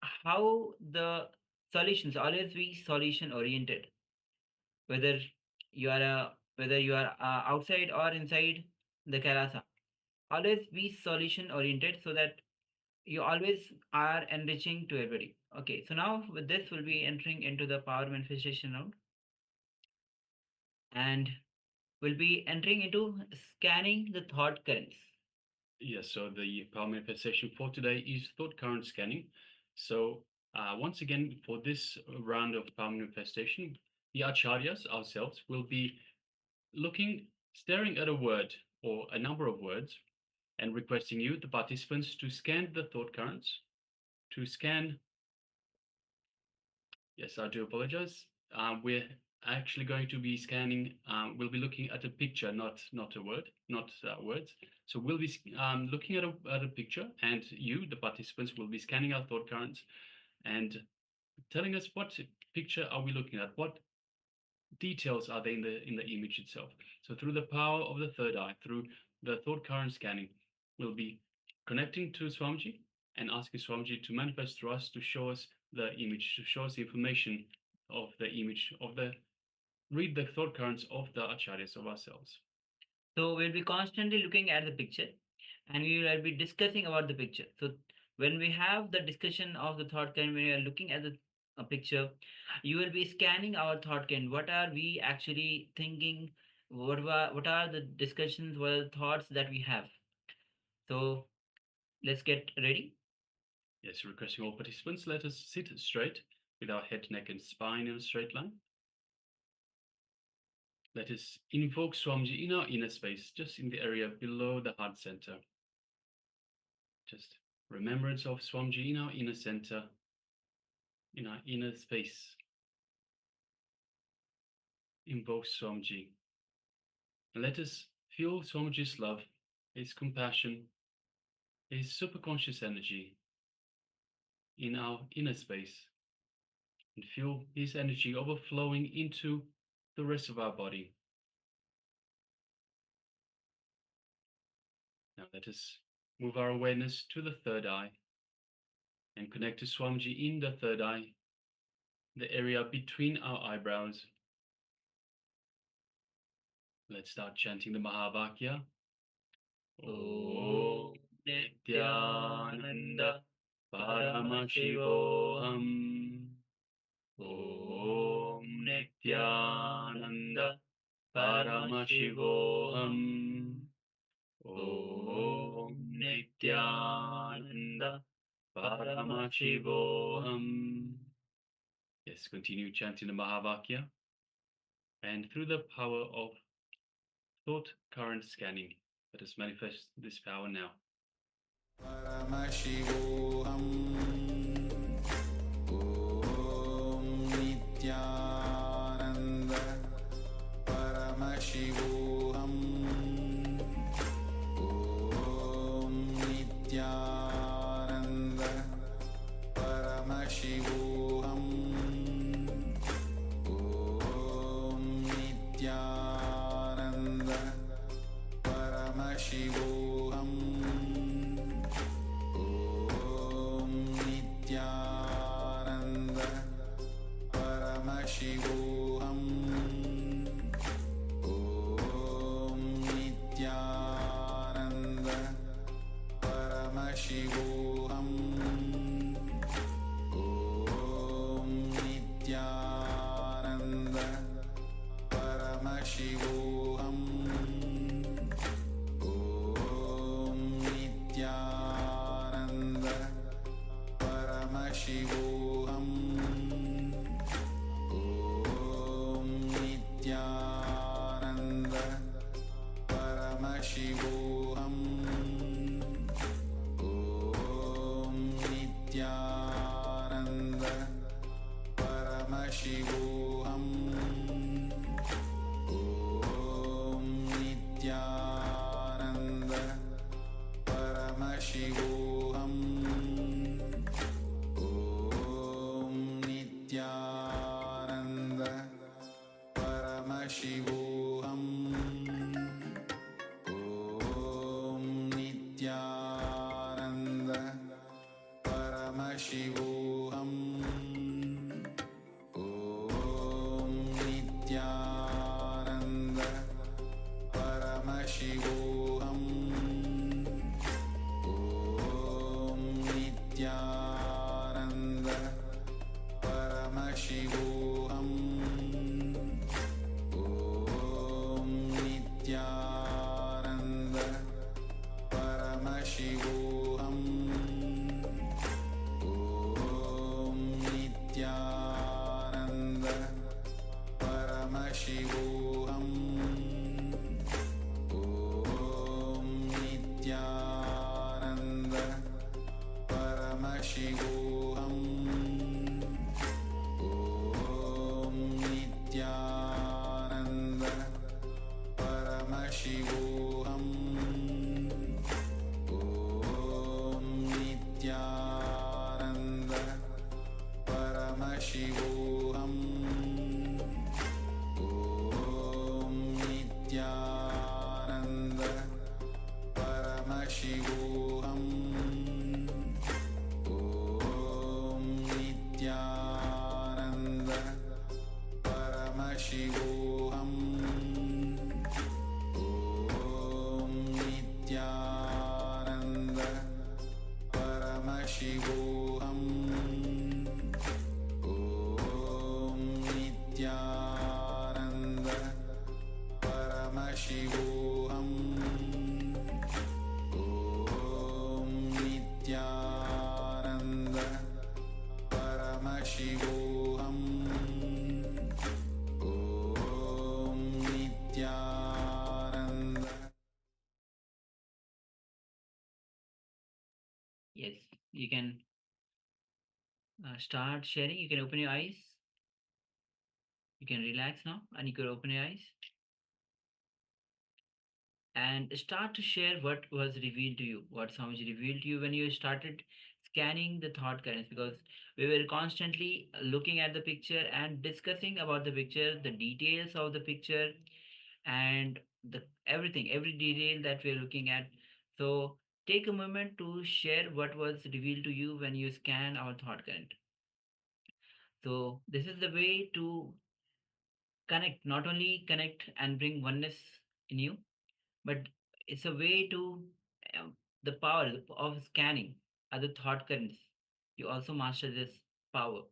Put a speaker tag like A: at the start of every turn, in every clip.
A: how the solutions always be solution oriented, whether you are outside or inside the Kailasa. Always be solution oriented so that you always are enriching to everybody. Okay, so now with this, we'll be entering into the power manifestation round, and we'll be entering into scanning the thought currents.
B: Yes, so the power manifestation for today is thought current scanning. So once again, for this round of power manifestation, the acharyas ourselves will be staring at a word or a number of words, and requesting you, the participants, to scan the thought currents, to scan. Yes, I do apologize. We're actually going to be scanning. We'll be looking at a picture, not a word, not words. So we'll be looking at a picture, and you, the participants, will be scanning our thought currents and telling us what picture are we looking at, what details are there in the image itself. So through the power of the third eye, through the thought current scanning, we'll be connecting to Swamiji and asking Swamiji to manifest through us, to show us the image, to show us the information of the image, read the thought currents of the acharyas of ourselves.
A: So we'll be constantly looking at the picture, and we will be discussing about the picture. So when we have the discussion of the thought current, when we are looking at the picture, you will be scanning our thought current. What are we actually thinking? What are the discussions? What are the thoughts that we have? So let's get ready.
B: Yes, requesting all participants, let us sit straight with our head, neck, and spine in a straight line. Let us invoke Swamiji in our inner space, just in the area below the heart center. Just remembrance of Swamiji in our inner center, in our inner space. Invoke Swamiji. And let us feel Swamiji's love, his compassion, his superconscious energy in our inner space, and feel his energy overflowing into the rest of our body. Now let us move our awareness to the third eye and connect to Swamiji in the third eye, the area between our eyebrows. Let's start chanting the Mahavakya. Om Nithyananda Paramashivoham. Om Nithyananda Paramashivoham. Om Nithyananda Paramashivoham. Yes, continue chanting the Mahavakya, and through the power of thought current scanning, let us manifest this power now.
C: Paramashivoham. Om Nithyananda Paramashivoham. Om Nithyananda Paramashivoham. Om Nithyananda Paramashivoham. Om Nithyananda Paramashivoham. Om Nithyananda Paramashivoham. Om Nithyananda Paramashivoham. Om Nithyananda Paramashivoham. Om Nithyananda Paramashivoham. Om Nithyananda Paramashivoham. Om Nithyananda Paramashivoham. Om Nithyananda Paramashivoham. Om Nithyananda Paramashivoham. ॐ नित्यानन्द परमशिवोऽहम् ॐ नित्यानन्द परमशिवोऽहम् ॐ नित्यानन्द परमशिवोऽहम् ॐ नित्यानन्द परमशिवोऽहम् ॐ नित्यानन्द परमशिवोऽहम् ॐ नित्यानन्द परमशिवोऽहम् ॐ नित्यानन्द परमशिवोऽहम् ॐ Nityanand
A: Yes, you can start sharing. You can open your eyes. You can relax now and you can open your eyes and start to share what was revealed to you, what Swamiji revealed to you when you started scanning the thought currents, because we were constantly looking at the picture and discussing about the picture, the details of the picture, and the everything, every detail that we're looking at. So take a moment to share what was revealed to you when you scan our thought current. So this is the way to connect, not only connect and bring oneness in you, but it's a way to the power of scanning other thought currents. You also master this power.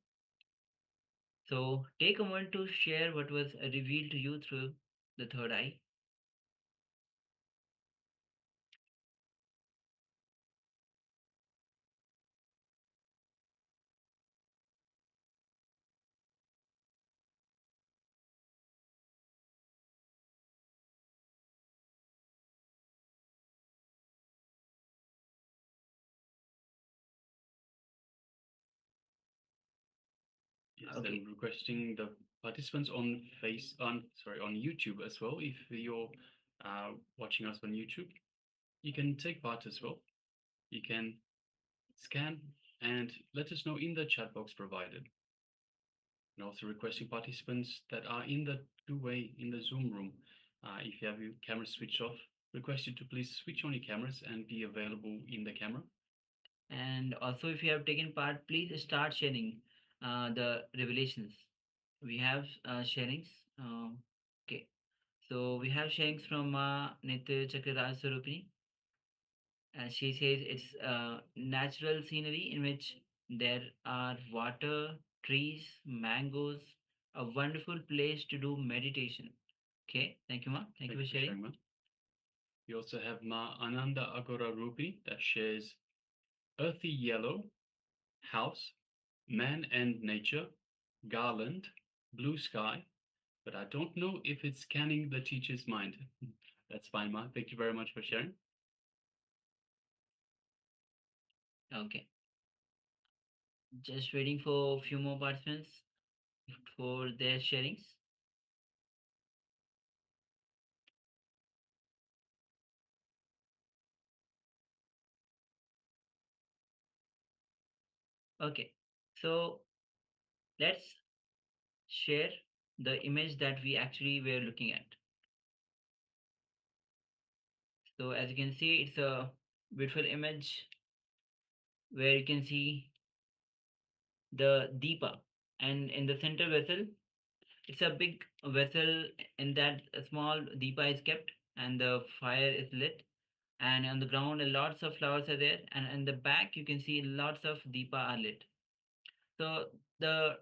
A: So take a moment to share what was revealed to you through the third eye.
B: Yes,
A: Okay.
B: and requesting the participants on YouTube as well. If you're watching us on YouTube, you can take part as well. You can scan and let us know in the chat box provided. And also requesting participants that are in the two-way in the Zoom room. If you have your camera switched off, request you to please switch on your cameras and be available in the camera.
A: And also, if you have taken part, please start sharing the revelations. We have sharings. Okay. So we have sharings from Nithya Chakraraj Sarupini. She says it's natural scenery in which there are water, trees, mangoes, a wonderful place to do meditation. Okay, thank you, Ma. Thank you for sharing.
B: Ma. We also have Ma Ananda Agora Rupi that shares earthy yellow, house, man and nature, garland, blue sky, but I don't know if it's scanning the teacher's mind. That's fine, Ma. Thank you very much for sharing.
A: Okay, just waiting for a few more participants for their sharings. Okay, so let's share the image that we actually were looking at. So as you can see, it's a beautiful image where you can see the Deepa, and in the center vessel, it's a big vessel. In that a small Deepa is kept, and the fire is lit. And on the ground, lots of flowers are there, and in the back, you can see lots of Deepa are lit. So the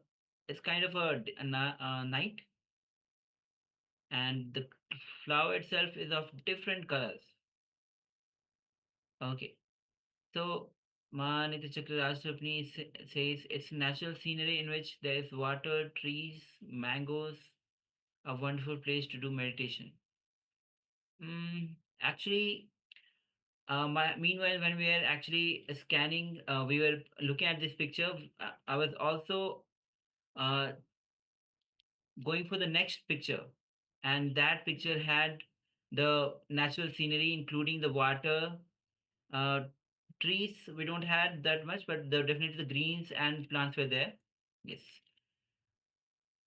A: it's kind of a night, and the flower itself is of different colors. Okay, so Manita Chakraswapni says it's natural scenery in which there is water, trees, mangoes, a wonderful place to do meditation. Actually, Meanwhile, when we were actually scanning, we were looking at this picture. I was also uh, going for the next picture, and that picture had the natural scenery, including the water, uh, trees. We don't had that much, but definitely the greens and plants were there. Yes.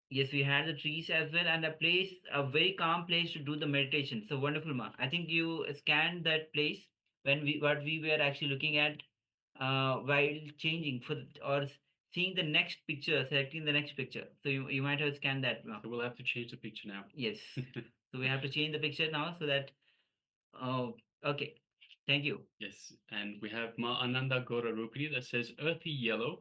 A: Yes, we had the trees as well, and a very calm place to do the meditation. So wonderful, ma. I think you scanned that place when what we were actually looking at while changing or seeing the next picture, selecting the next picture. So you might have scanned that, ma.
B: So we'll have to change the picture now.
A: Yes. So we have to change the picture now so that. Oh, okay. Thank you.
B: Yes, and we have Ma Ananda Gora Rupini that says earthy yellow,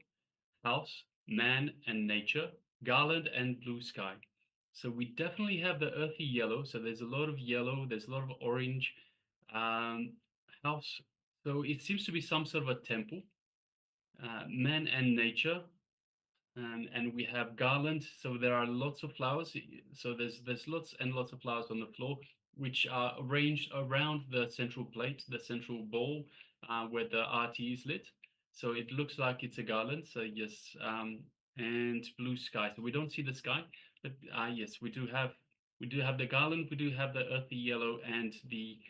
B: house, man and nature, garland and blue sky. So we definitely have the earthy yellow. So there's a lot of yellow, there's a lot of orange. Um, house. So it seems to be some sort of a temple. Man and nature. And we have garland, so there are lots of flowers. So there's lots and lots of flowers on the floor, which are arranged around the central plate, the central bowl, where the arti is lit. So it looks like it's a garland. So yes, and blue sky. So we don't see the sky, but yes, we do have the garland. We do have the earthy yellow and the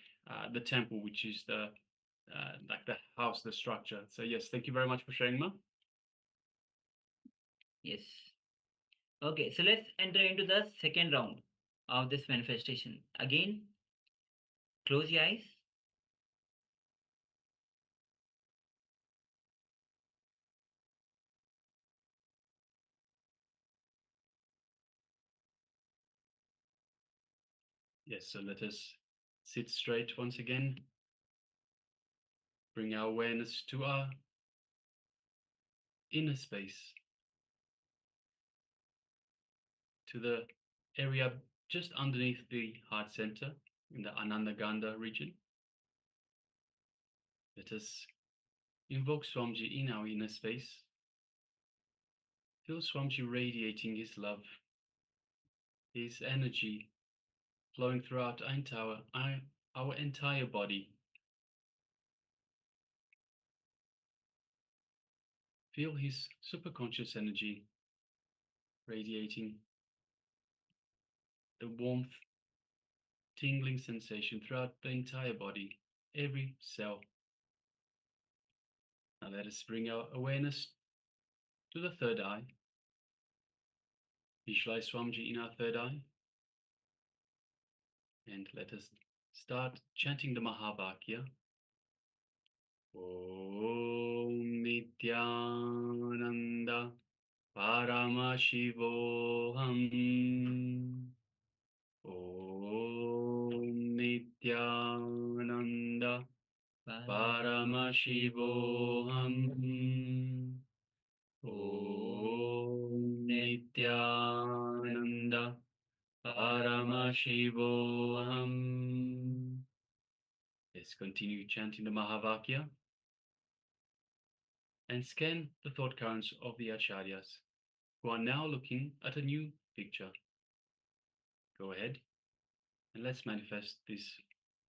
B: temple, which is the like the house, the structure. So yes, thank you very much for sharing, Ma.
A: Yes. Okay, so let's enter into the second round of this manifestation. Again, close your eyes.
B: Yes, so let us sit straight once again. Bring our awareness to our inner space, to the area just underneath the heart center in the Ananda Gandha region. Let us invoke Swamiji in our inner space. Feel Swamiji radiating his love, his energy flowing throughout our entire body. Feel his superconscious energy radiating the warmth, tingling sensation throughout the entire body, every cell. Now let us bring our awareness to the third eye. Visualize Swamiji in our third eye. And let us start chanting the Mahavakya. Om Nithyananda Paramashivoham. Om Nithyananda Paramashivoham. Om Nithyananda Paramashivoham. Let's continue chanting the Mahavakya and scan the thought currents of the Acharyas, who are now looking at a new picture. Go ahead and let's manifest this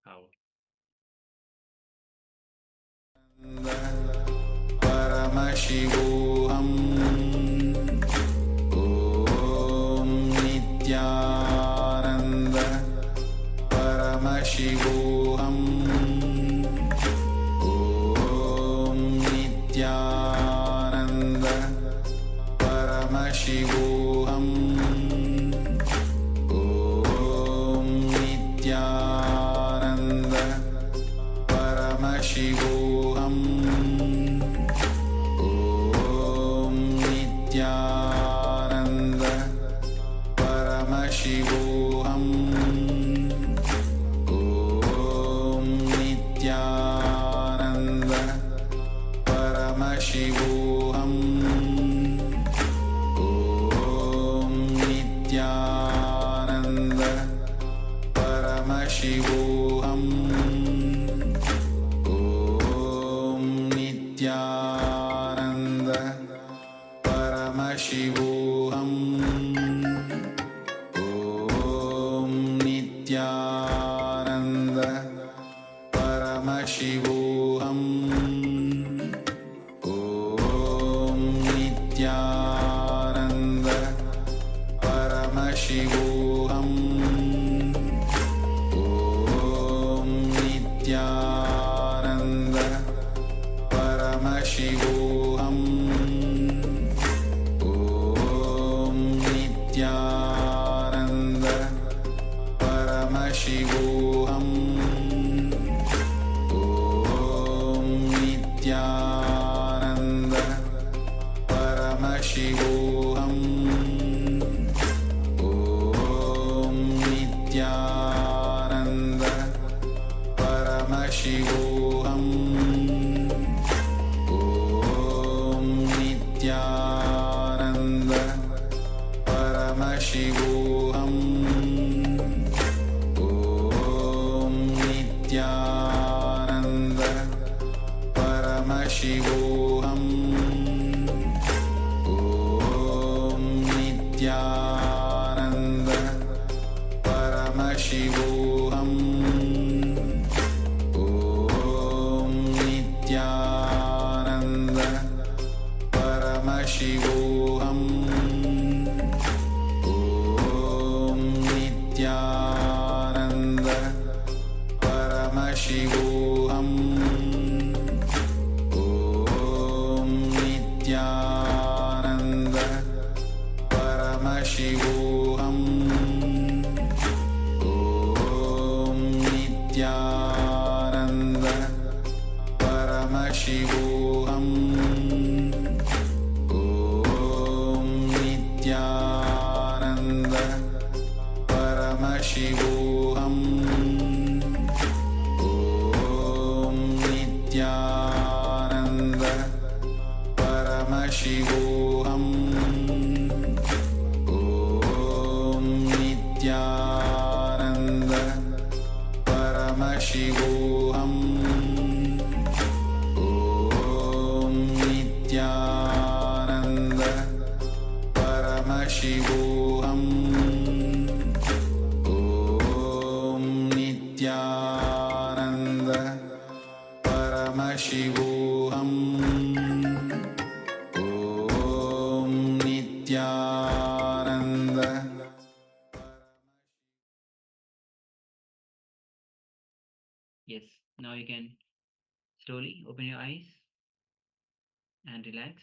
B: power.
C: Paramashivoham. Om Nithyananda Paramashivoham. Om Nithyananda Paramashivoham. Om Nithyananda Paramashivoham. Om Nithyananda Paramashivoham. Om Nithyananda Paramashivoham. Om Nithyananda Paramashivoham. Om Nithyananda Paramashivoham. Om Nithyananda Paramashivoham. Nithyananda Paramashivoham. Om Nithyananda Paramashivoham. Om Nithyananda Paramashivoham. Om Nithyananda Paramashivoham. Om Nithyananda Paramashivoham. Om Nithyananda Paramashivoham. Om Nithyananda Paramashivoham. Om Nithyananda Paramashivoham. Om Nithyananda Paramashivoham. Om Nithyananda Paramashivoham. Om Nithyananda Paramashivoham. Om Nithyananda Paramashivoham. Om Nithyananda Paramashivoham. Om Nithyananda Paramashivoham. Om Nithyananda Paramashivoham. Om Nithyananda Paramashivoham. Om Nithyananda Paramashivoham. Om Nithyananda.
A: Yes, now you can slowly open your eyes and relax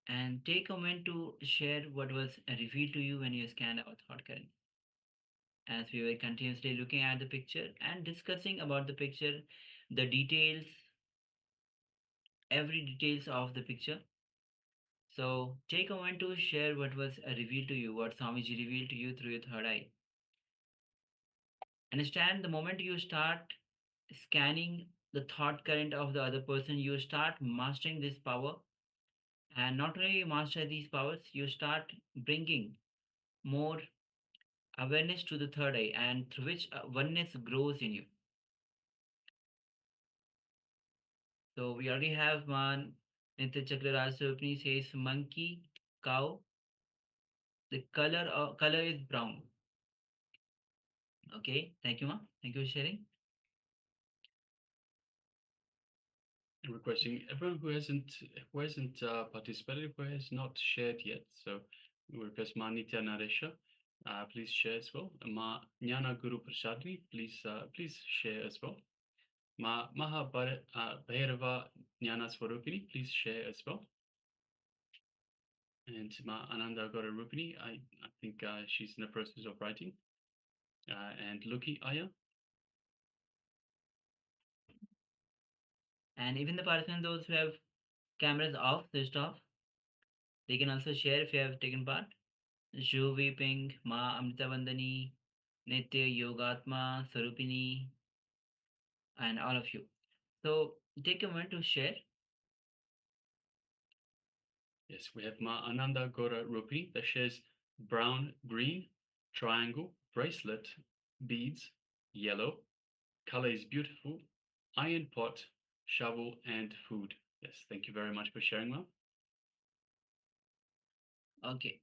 A: and take a moment to share what was revealed to you when you scanned our thought current. As we were continuously looking at the picture and discussing about the picture, the details, every details of the picture. So take a moment to share what was revealed to you, what Swamiji revealed to you through your third eye. Understand the moment you start scanning the thought current of the other person, you start mastering this power. And not only you master these powers, you start bringing more awareness to the third eye, and through which oneness grows in you. So we already have one. Nitya Chakraraj Swapni says monkey, cow. The color is brown. Okay, thank you, ma. Thank you for sharing.
B: Requesting everyone who hasn't participated, who has not shared yet. So we request Ma Nitya Naresha, please share as well. Ma Jnana Guru Prashadri, please share as well. Ma Maha Bhairava Jnana Swarupini, please share as well. And Ma Ananda Gora Rupini, I think she's in the process of writing. And Luki Aya.
A: And even the participants, those who have cameras off, switched off, they can also share if you have taken part. Juvi Ping, Ma Amrita Vandani, Nitya Yogatma, Sarupini, and all of you. So take a moment to share.
B: Yes, we have Ma Ananda Gora Rupini that shares brown, green, triangle, bracelet, beads, yellow, color is beautiful, iron pot, shovel, and food. Yes, thank you very much for sharing, Ma.
A: Okay,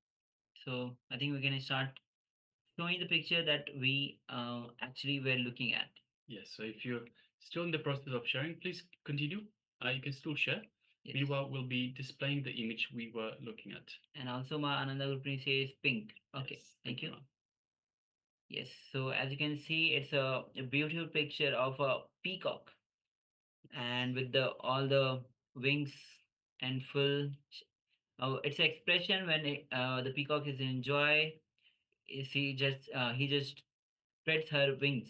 A: so I think we can start showing the picture that we actually were looking at.
B: Yes, so if you're still in the process of sharing, please continue. You can still share.
A: Yes.
B: Meanwhile, we'll be displaying the image we were looking at.
A: And also, Ma Ananda Gurpini says pink. Okay,
B: Yes,
A: thank you.
B: Ma.
A: Yes, so as you can see, it's a beautiful picture of a peacock, and with the all the wings and full. Its expression when the peacock is in joy is he just spreads her wings,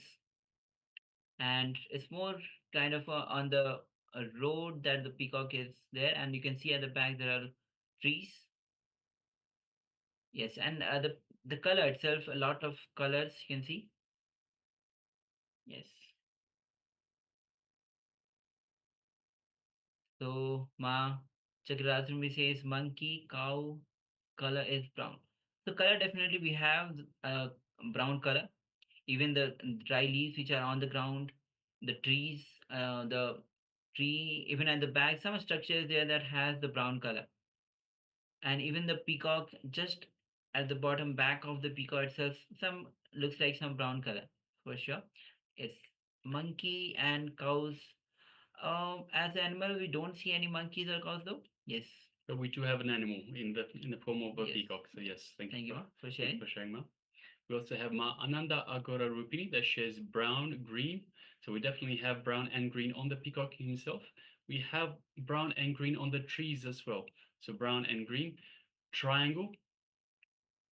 A: and it's more kind of on the road that the peacock is there, and you can see at the back there are trees. Yes, and the color itself, a lot of colors you can see. Yes. So Ma Chakravarti says monkey, cow, color is brown. So color definitely we have brown color. Even the dry leaves which are on the ground, the trees, the tree, even at the back, some structures there that has the brown color. And even the peacock, just at the bottom back of the peacock itself, some looks like some brown color for sure. It's monkey and cows. As an animal, we don't see any monkeys or cows though. Yes.
B: But we do have an animal in the form of a
A: Yes.
B: peacock. So yes, thank
A: Thank
B: you
A: you,
B: for
A: Ma, for
B: thank you
A: sharing.
B: for sharing, Ma. We also have Ma Ananda Agora Rupini that shares brown, green. So we definitely have brown and green on the peacock himself. We have brown and green on the trees as well. So brown and green. Triangle.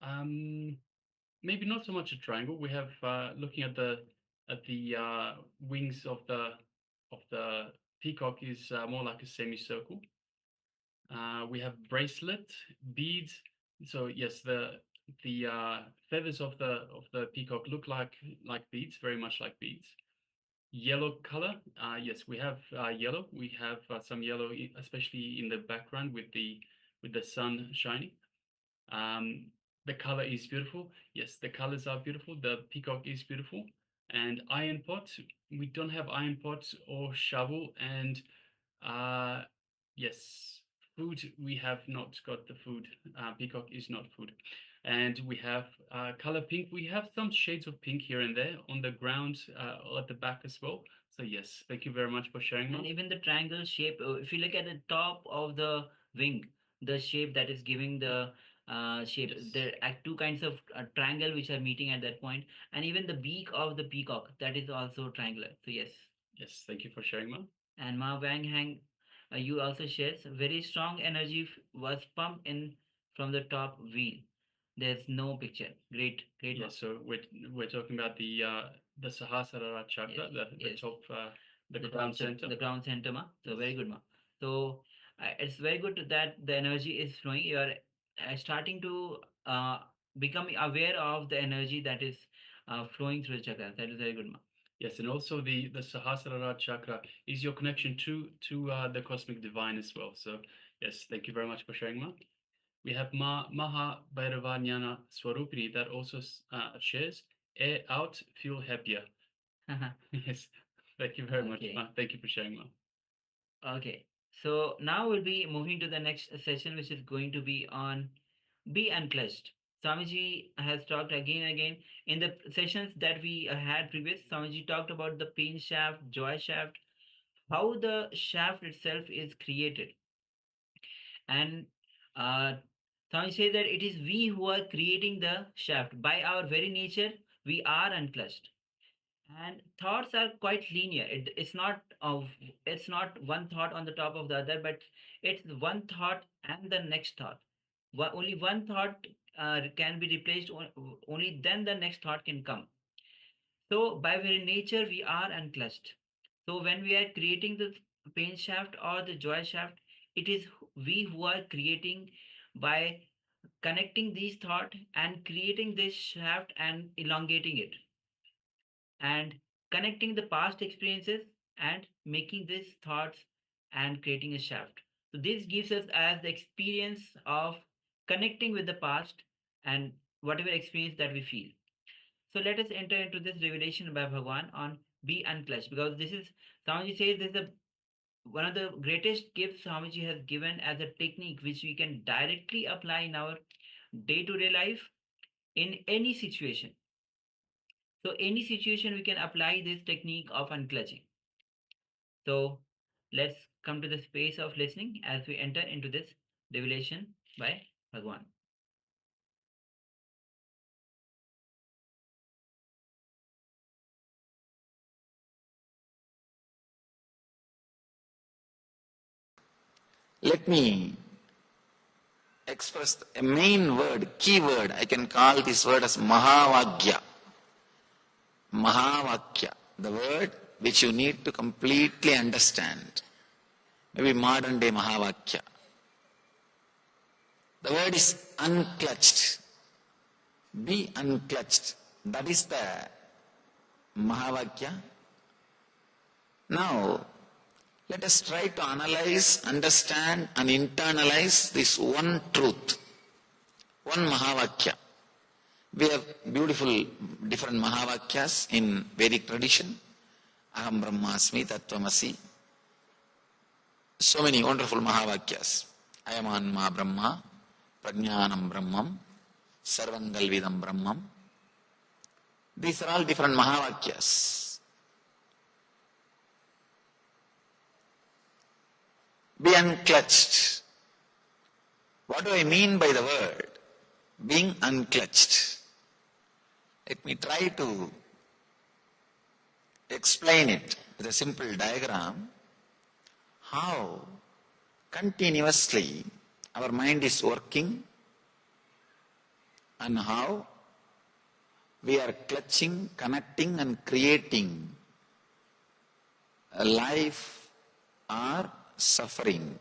B: Um, Maybe not so much a triangle. We have looking at the wings of the peacock is more like a semicircle. We have bracelet, beads. So yes, the feathers of the peacock look like beads, very much like beads. Yellow color. Yes, we have yellow. We have some yellow, especially in the background with the sun shining. Um, the color is beautiful. Yes, the colors are beautiful. The peacock is beautiful. And iron pot. We don't have iron pot or shovel. And uh, yes, food. We have not got the food. Peacock is not food. And we have color pink. We have some shades of pink here and there on the ground at the back as well. So yes, thank you very much for sharing,
A: And
B: Mom.
A: even the triangle shape, if you look at the top of the wing, the shape that is giving the shape,
B: Yes.
A: there are two kinds of triangle which are meeting at that point, and even the beak of the peacock that is also triangular. So yes.
B: Yes, thank you for sharing, Mom.
A: And Ma Wang Hang, you also shares very strong energy was pumped in from the top wheel. There's no picture. Great, great, Ma.
B: Yes, so we're talking about the Sahasrara chakra,
A: Yes,
B: the
A: yes.
B: top, the
A: The
B: crown center.
A: the ground center, Ma. So very
B: Yes.
A: good, Ma. So it's very good that the energy is flowing. You are starting to become aware of the energy that is flowing through the chakra. That is very good, Ma.
B: Yes, and also the Sahasrara chakra is your connection to the cosmic divine as well. So yes, thank you very much for sharing, Ma. We have Ma Maha Bhairavanyana Swarupini that also shares air out, feel happier. Yes, thank you very much,
A: Okay.
B: Ma. Thank you for sharing, Ma.
A: Okay. So now we'll be moving to the next session, which is going to be on be unclutched. Swamiji has talked again and again in the sessions that we had previous. Swamiji talked about the pain shaft, joy shaft, how the shaft itself is created, and uh, Swamiji says that it is we who are creating the shaft by our very nature. We are unclutched, and thoughts are quite linear. It's not one thought on the top of the other, but it's one thought and the next thought. Only one thought can be replaced, only then the next thought can come. So by very nature we are unclutched. So when we are creating the pain shaft or the joy shaft, it is we who are creating by connecting these thought and creating this shaft and elongating it, and connecting the past experiences and making these thoughts and creating a shaft. So this gives us as the experience of connecting with the past and whatever experience that we feel. So let us enter into this revelation by Bhagwan on be unclutched, because this is Swamiji says this is the one of the greatest gifts Swamiji has given as a technique which we can directly apply in our day-to-day life in any situation. So any situation we can apply this technique of unclutching. So let's come to the space of listening as we enter into this revelation by Bhagavan.
D: Let me express a main word, key word. I can call this word as Mahavagya. Mahavakya, the word which you need to completely understand. Maybe modern day Mahavakya. The word is unclutched. Be unclutched. That is the Mahavakya. Now, let us try to analyze, understand and internalize this one truth, one Mahavakya. We have beautiful different Mahavakyas in Vedic tradition. Aham Brahmasmi, Tattvamasi. So many wonderful Mahavakyas. Ayamanma Brahma, Prajnanam Brahmam, Sarvangalvidam Brahmam. These are all different Mahavakyas. Be unclutched. What do I mean by the word? Being unclutched. Let me try to explain it with a simple diagram. How continuously our mind is working and how we are clutching, connecting and creating a life or suffering.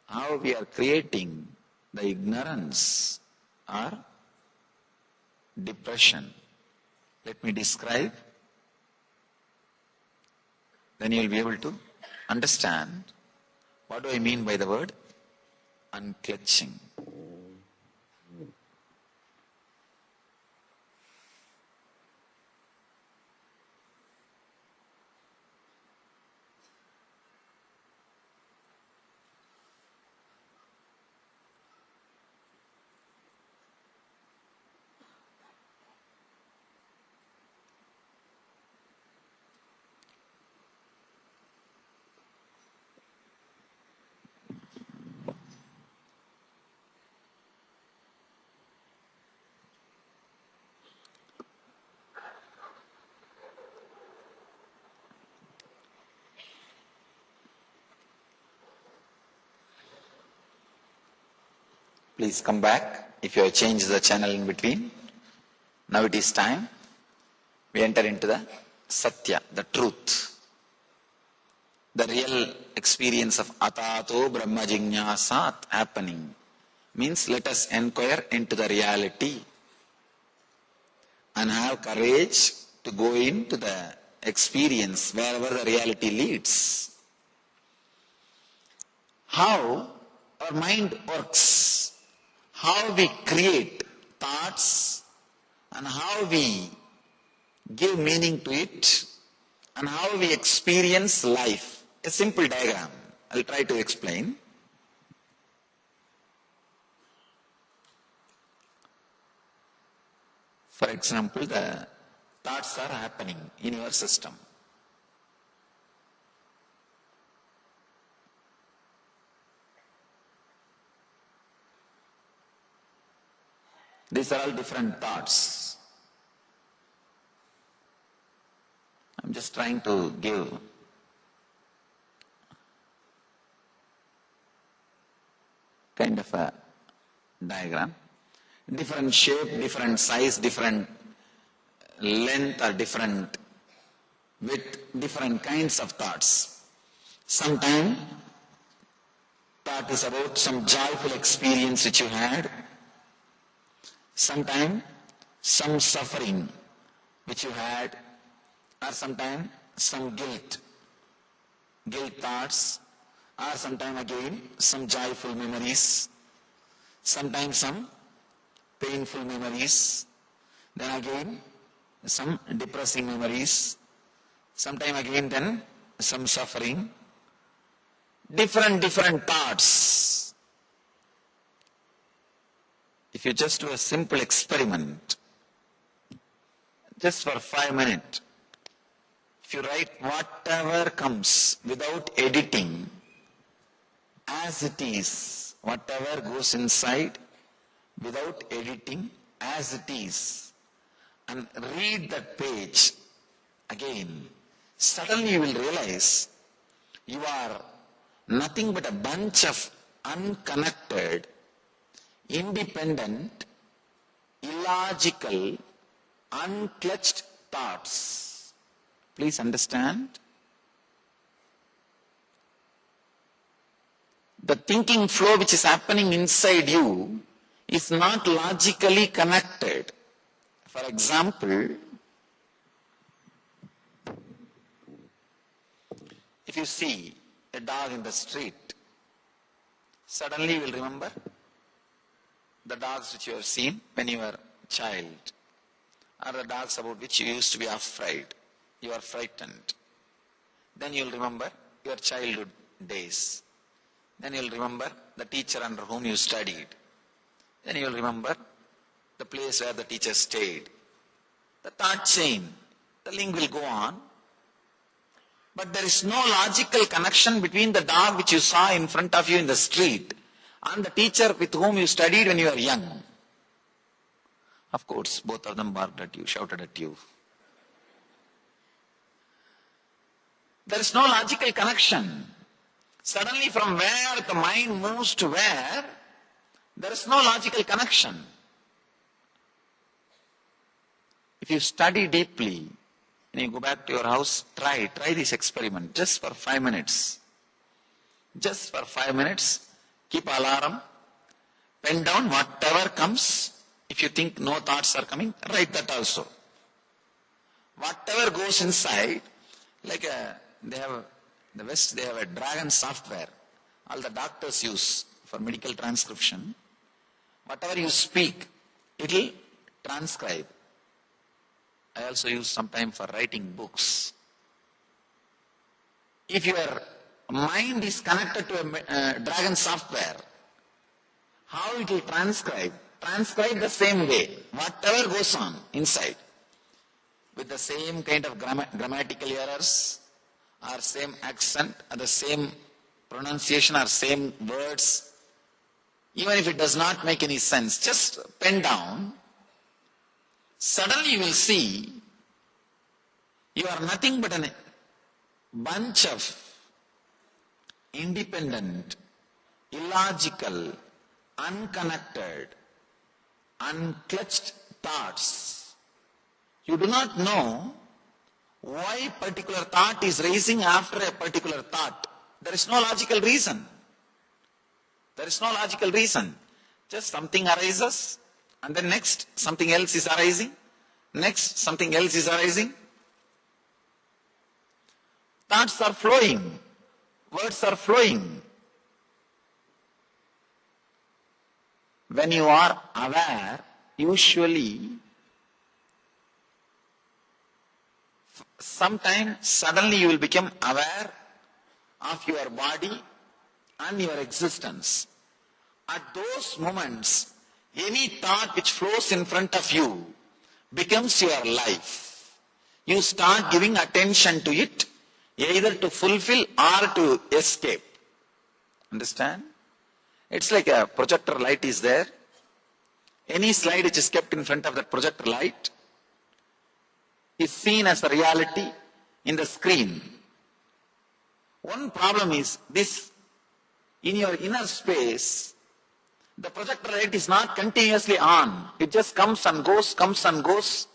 D: How we are creating the ignorance or depression. Let me describe. Then you will be able to understand what do I mean by the word unclutching. Please come back if you have changed the channel in between. Now it is time. We enter into the Satya, the truth. The real experience of Atato Brahma Jignasat happening. Means let us inquire into the reality and have courage to go into the experience wherever the reality leads. How our mind works, how we create thoughts and how we give meaning to it and how we experience life. A simple diagram. I'll try to explain. For example, the thoughts are happening in your system. These are all different thoughts. I'm just trying to give kind of a diagram. Different shape, different size, different length or different width, different kinds of thoughts. Sometimes thought is about some joyful experience which you had. Sometimes some suffering which you had, or sometimes some guilt thoughts, or sometimes again some joyful memories, sometimes some painful memories, then again some depressing memories, sometimes again then some suffering, different thoughts. If you just do a simple experiment, just for 5 minutes, If you write whatever comes without editing, as it is, whatever goes inside without editing, as it is, and read that page again, suddenly you will realize you are nothing but a bunch of unconnected, independent, illogical, unclutched thoughts. Please understand. The thinking flow which is happening inside you is not logically connected. For example, if you see a dog in the street, suddenly you will remember the dogs which you have seen when you were a child, or the dogs about which you used to be afraid. You are frightened. Then you will remember your childhood days. Then you will remember the teacher under whom you studied. Then you will remember the place where the teacher stayed. The thought chain, the link will go on. But there is no logical connection between the dog which you saw in front of you in the street and the teacher with whom you studied when you were young. Of course, both of them barked at you, shouted at you. There is no logical connection. Suddenly from where the mind moves to where, there is no logical connection. If you study deeply, when you go back to your house, try this experiment just for 5 minutes. Just for 5 minutes, keep alarm, pen down whatever comes. If you think no thoughts are coming, write that also. Whatever goes inside, like the West, they have a dragon software. All the doctors use for medical transcription. Whatever you speak, it will transcribe. I also use some time for writing books. If your mind is connected to a dragon software, how it will transcribe? Transcribe the same way. Whatever goes on inside, with the same kind of grammatical errors, or same accent, or the same pronunciation, or same words, even if it does not make any sense, just pen down. Suddenly you will see you are nothing but a bunch of independent, illogical, unconnected, unclutched thoughts. You do not know why particular thought is raising after a particular thought. There is no logical reason. There is no logical reason. Just something arises, and then next something else is arising. Next something else is arising. Thoughts are flowing. Words are flowing. When you are aware, usually, sometime suddenly you will become aware of your body and your existence. At those moments, any thought which flows in front of you becomes your life. You start giving attention to it, either to fulfill or to escape. Understand? It's like a projector light is there. Any slide which is kept in front of that projector light is seen as a reality in the screen. One problem is this: in your inner space, the projector light is not continuously on. It just comes and goes, comes and goes.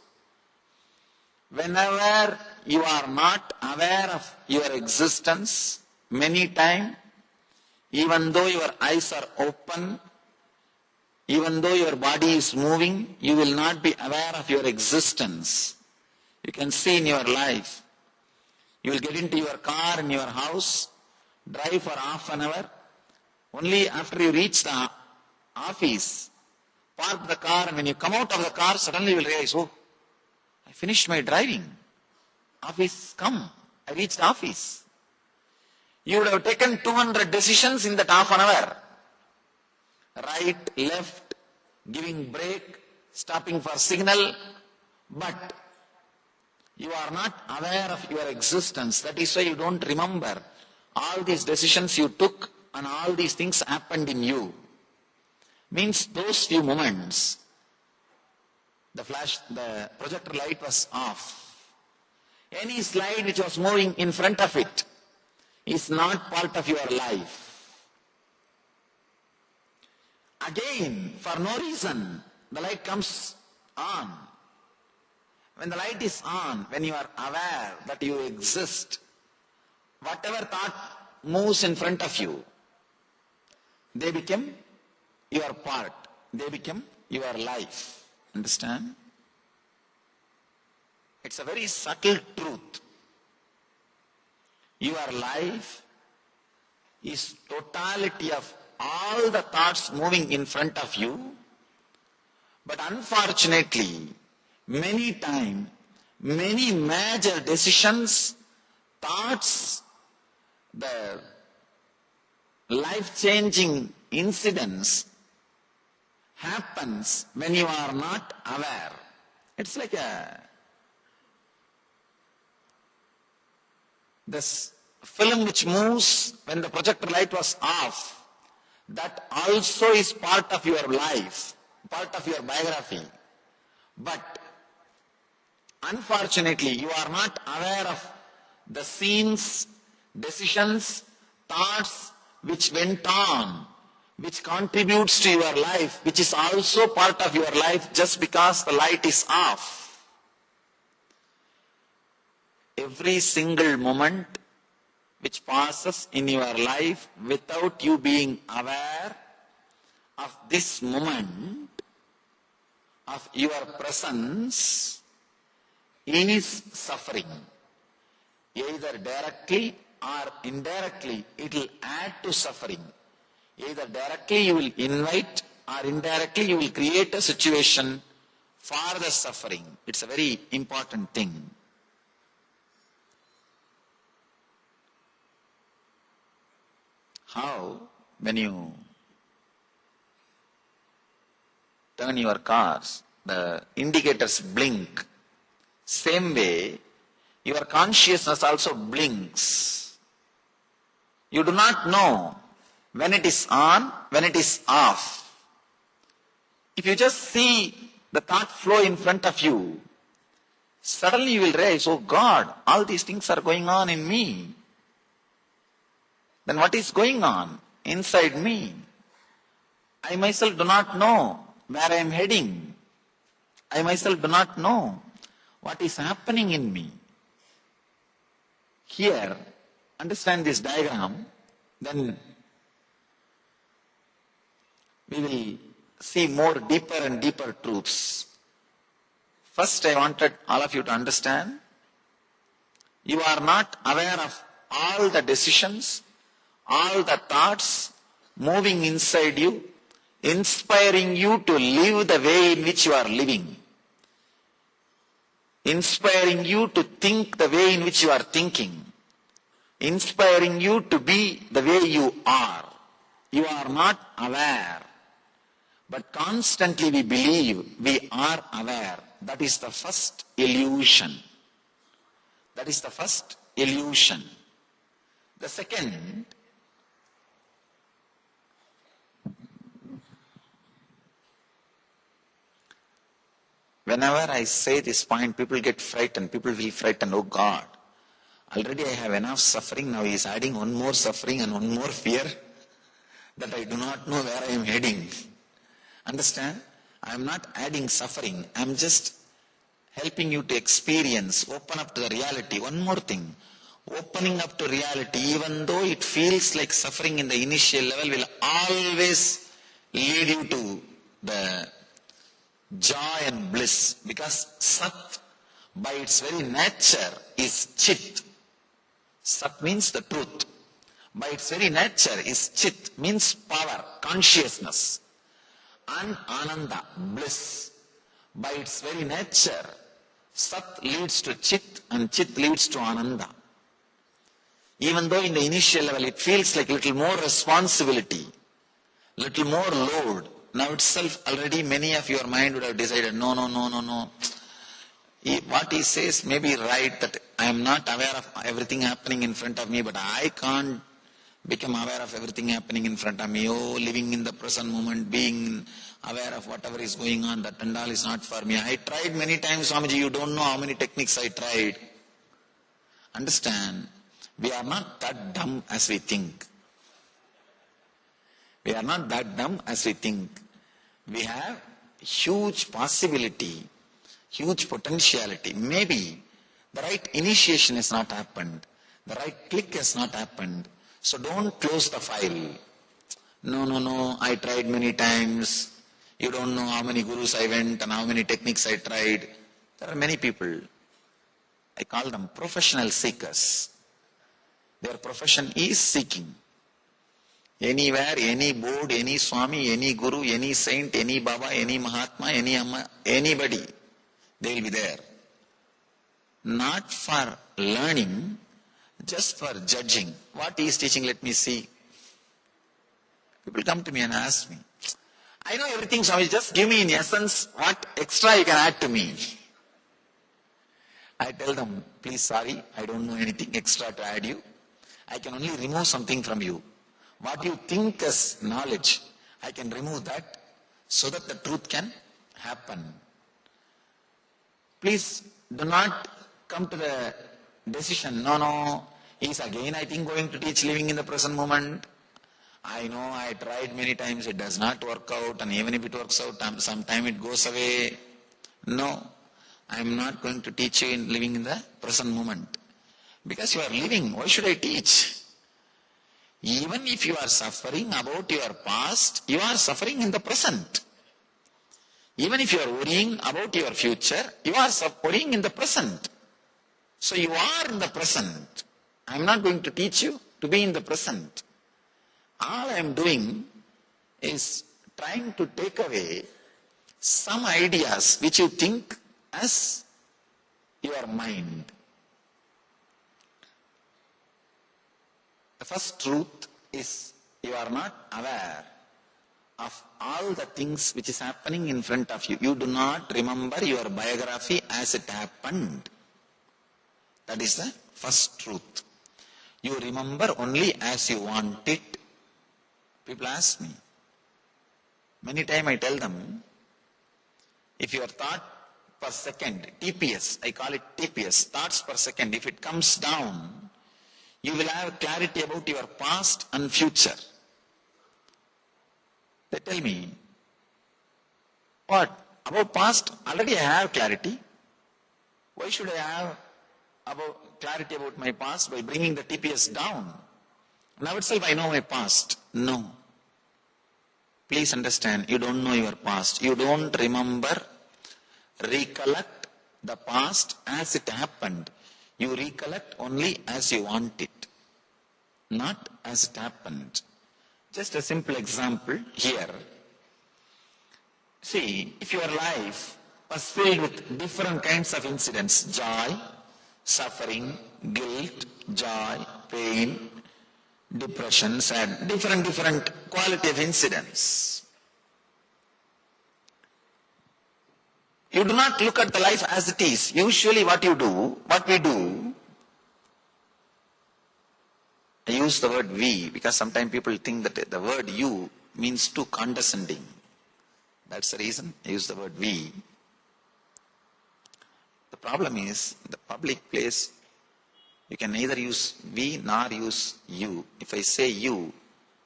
D: Whenever you are not aware of your existence, many times, even though your eyes are open, even though your body is moving, you will not be aware of your existence. You can see in your life, you will get into your car in your house, drive for half an hour. Only after you reach the office, park the car, and when you come out of the car, suddenly you will realize, oh, I finished my driving. Office come. I reached office. You would have taken 200 decisions in that half an hour. Right, left, giving brake, stopping for signal. But You are not aware of your existence. That is why you don't remember all these decisions you took and all these things happened in you. Means those few moments, the projector light was off. Any slide which was moving in front of it is not part of your life. Again, for no reason, the light comes on. When the light is on, when you are aware that you exist, whatever thought moves in front of you, they become your part. They become your life. Understand? It's a very subtle truth. Your life is totality of all the thoughts moving in front of you. But unfortunately, many times, many major decisions, thoughts, the life-changing incidents happens when you are not aware. It's like this film which moves when the projector light was off. That also is part of your life, part of your biography. But unfortunately, you are not aware of the scenes, decisions, thoughts which went on, which contributes to your life, which is also part of your life just because the light is off. Every single moment which passes in your life without you being aware of this moment, of your presence, is suffering. Either directly or indirectly, it will add to suffering. Either directly you will invite or indirectly you will create a situation for the suffering. It's a very important thing. How, when you turn your cars, the indicators blink. Same way, your consciousness also blinks. You do not know when it is on, when it is off. If you just see the thought flow in front of you, suddenly you will realize, oh God, all these things are going on in me. Then what is going on inside me? I myself do not know where I am heading. I myself do not know what is happening in me. Here, understand this diagram, then we will see more deeper and deeper truths. First, I wanted all of you to understand, you are not aware of all the decisions, all the thoughts moving inside you, inspiring you to live the way in which you are living, inspiring you to think the way in which you are thinking, inspiring you to be the way you are. You are not aware, but constantly we believe we are aware. That is the first illusion. That is the first illusion. The second, whenever I say this point, people get frightened. People feel frightened. Oh God, already I have enough suffering. Now he is adding one more suffering and one more fear that I do not know where I am heading. Understand? I am not adding suffering. I am just helping you to experience, open up to the reality. One more thing. Opening up to reality, even though it feels like suffering in the initial level, will always lead you to the joy and bliss, because Sat, by its very nature, is Chit. Sat means the truth. By its very nature is Chit, means power, consciousness. And Ananda, bliss. By its very nature, Sat leads to Chit and Chit leads to Ananda. Even though in the initial level it feels like a little more responsibility, little more load, now itself already many of your mind would have decided, no. What he says may be right, that I am not aware of everything happening in front of me, but I can't become aware of everything happening in front of me. Oh, living in the present moment, being aware of whatever is going on, that and all is not for me. I tried many times, Swamiji, you don't know how many techniques I tried. Understand, we are not that dumb as we think. We are not that dumb as we think. We have huge possibility, huge potentiality. Maybe the right initiation has not happened. The right click has not happened. So don't close the file. No, I tried many times. You don't know how many gurus I went and how many techniques I tried. There are many people. I call them professional seekers. Their profession is seeking. Anywhere, any board, any Swami, any Guru, any saint, any Baba, any Mahatma, any Amma, anybody, they will be there. Not for learning, just for judging. What he is teaching, let me see. People come to me and ask me, I know everything, Swami, just give me in essence what extra you can add to me. I tell them, please, sorry, I don't know anything extra to add you. I can only remove something from you. What you think as knowledge, I can remove that so that the truth can happen. Please do not come to the decision, no, he's again, I think, going to teach living in the present moment. I know, I tried many times, it does not work out, and even if it works out, sometime it goes away. No, I am not going to teach you in living in the present moment. Because you are living, why should I teach? Even if you are suffering about your past, you are suffering in the present. Even if you are worrying about your future, you are worrying in the present. So you are in the present. I am not going to teach you to be in the present. All I am doing is trying to take away some ideas which you think as your mind. The first truth is you are not aware of all the things which is happening in front of you. You do not remember your biography as it happened. That is the first truth. You remember only as you want it. People ask me. Many times I tell them, if your thought per second, TPS, I call it TPS, thoughts per second, if it comes down, you will have clarity about your past and future. They tell me, what? About past, already I have clarity. Why should I have clarity about my past by bringing the TPS down? Now itself I know my past. No. Please understand, you don't know your past. You don't remember, recollect the past as it happened. You recollect only as you want it, not as it happened. Just a simple example here. See, if your life was filled with different kinds of incidents, joy, suffering, guilt, joy, pain, depression, sad, different quality of incidents. You do not look at the life as it is. Usually what we do, I use the word we because sometimes people think that the word you means too condescending. That's the reason I use the word we. The problem is, in the public place, you can neither use we nor use you. If I say you,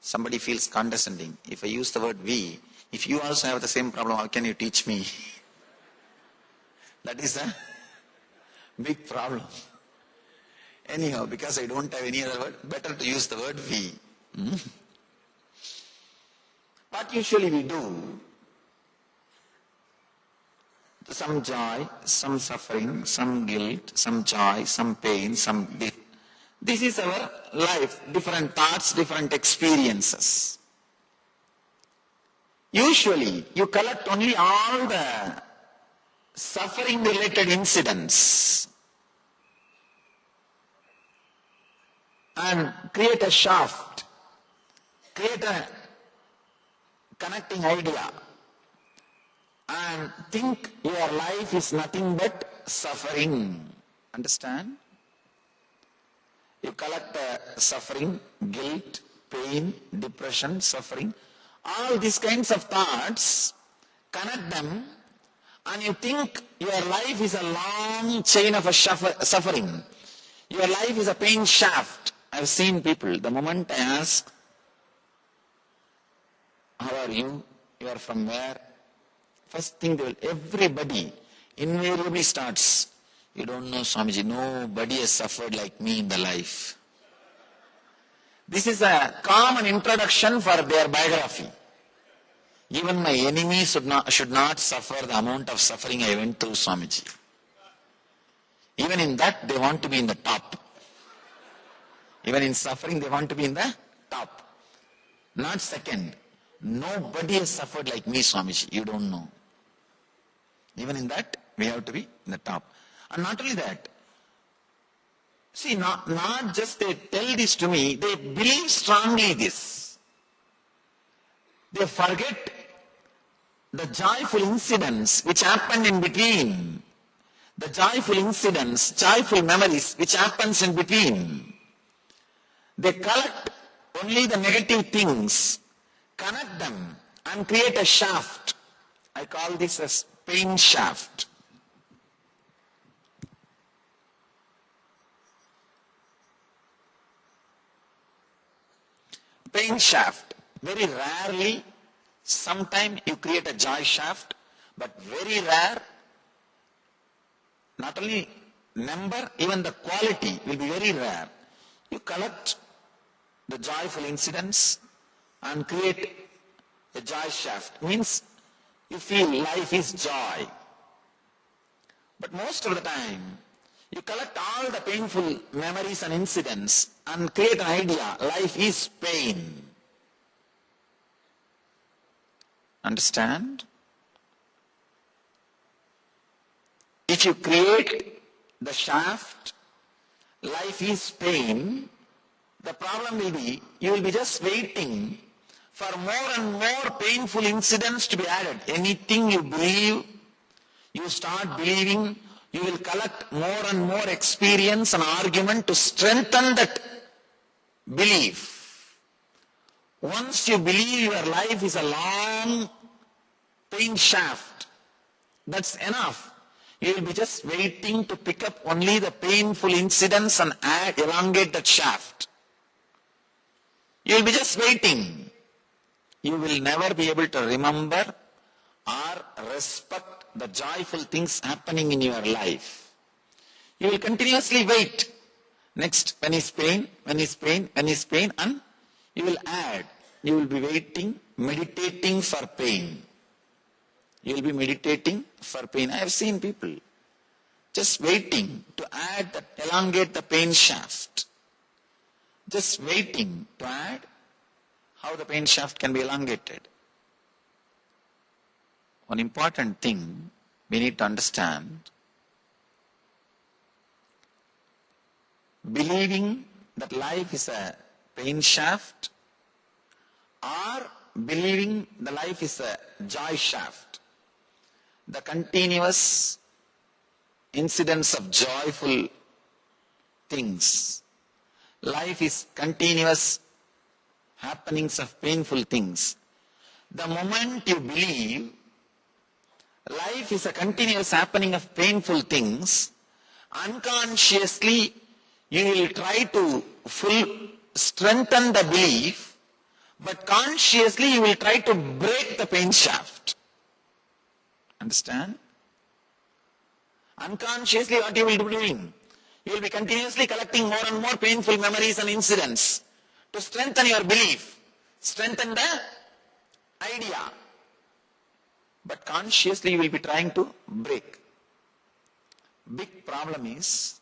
D: somebody feels condescending. If I use the word we, if you also have the same problem, how can you teach me? That is a big problem. Anyhow, because I don't have any other word, better to use the word we. What usually we do, some joy, some suffering, some guilt, some joy, some pain, some death. This is our life, different thoughts, different experiences. Usually, you collect only all the suffering-related incidents and create a shaft, create a connecting idea, and think your life is nothing but suffering. Understand? You collect suffering, guilt, pain, depression, suffering. All these kinds of thoughts, connect them, and you think your life is a long chain of suffering. Your life is a pain shaft. I've seen people, the moment I ask, how are you? You are from where? First thing everybody invariably starts, you don't know Swamiji, nobody has suffered like me in the life. This is a common introduction for their biography. Even my enemies should not suffer the amount of suffering I went through, Swamiji. Even in that, they want to be in the top. Even in suffering, they want to be in the top. Not second. Nobody has suffered like me, Swamiji. You don't know. Even in that, we have to be in the top. And not only that, see, not just they tell this to me, they believe strongly this. They forget the joyful incidents which happened in between. The joyful incidents, joyful memories which happens in between. They collect only the negative things, connect them and create a shaft. I call this as pain shaft. Pain shaft. Very rarely, sometime you create a joy shaft, but very rare, not only number, even the quality will be very rare. You collect the joyful incidents and create a joy shaft. Means you feel life is joy. But most of the time, you collect all the painful memories and incidents and create an idea, life is pain. Understand? If you create the shaft, life is pain, the problem will be, you will be just waiting for more and more painful incidents to be added. Anything you believe, you start believing, you will collect more and more experience and argument to strengthen that belief. Once you believe your life is a long pain shaft, that's enough. You will be just waiting to pick up only the painful incidents and elongate that shaft. You will be just waiting. You will never be able to remember or respect the joyful things happening in your life. You will continuously wait. Next, when is pain, when is pain, when is pain, and you will add. You will be waiting, meditating for pain. You will be meditating for pain. I have seen people just waiting to add that, elongate the pain shaft. Just waiting to add how the pain shaft can be elongated. One important thing we need to understand, believing that life is a pain shaft or believing the life is a joy shaft. The continuous incidents of joyful things. Life is continuous happenings of painful things. The moment you believe life is a continuous happening of painful things, unconsciously you will try to strengthen the belief, but consciously you will try to break the pain shaft. Understand? Unconsciously what you will be doing? You will be continuously collecting more and more painful memories and incidents to strengthen your belief, strengthen the idea. But consciously you will be trying to break. Big problem is,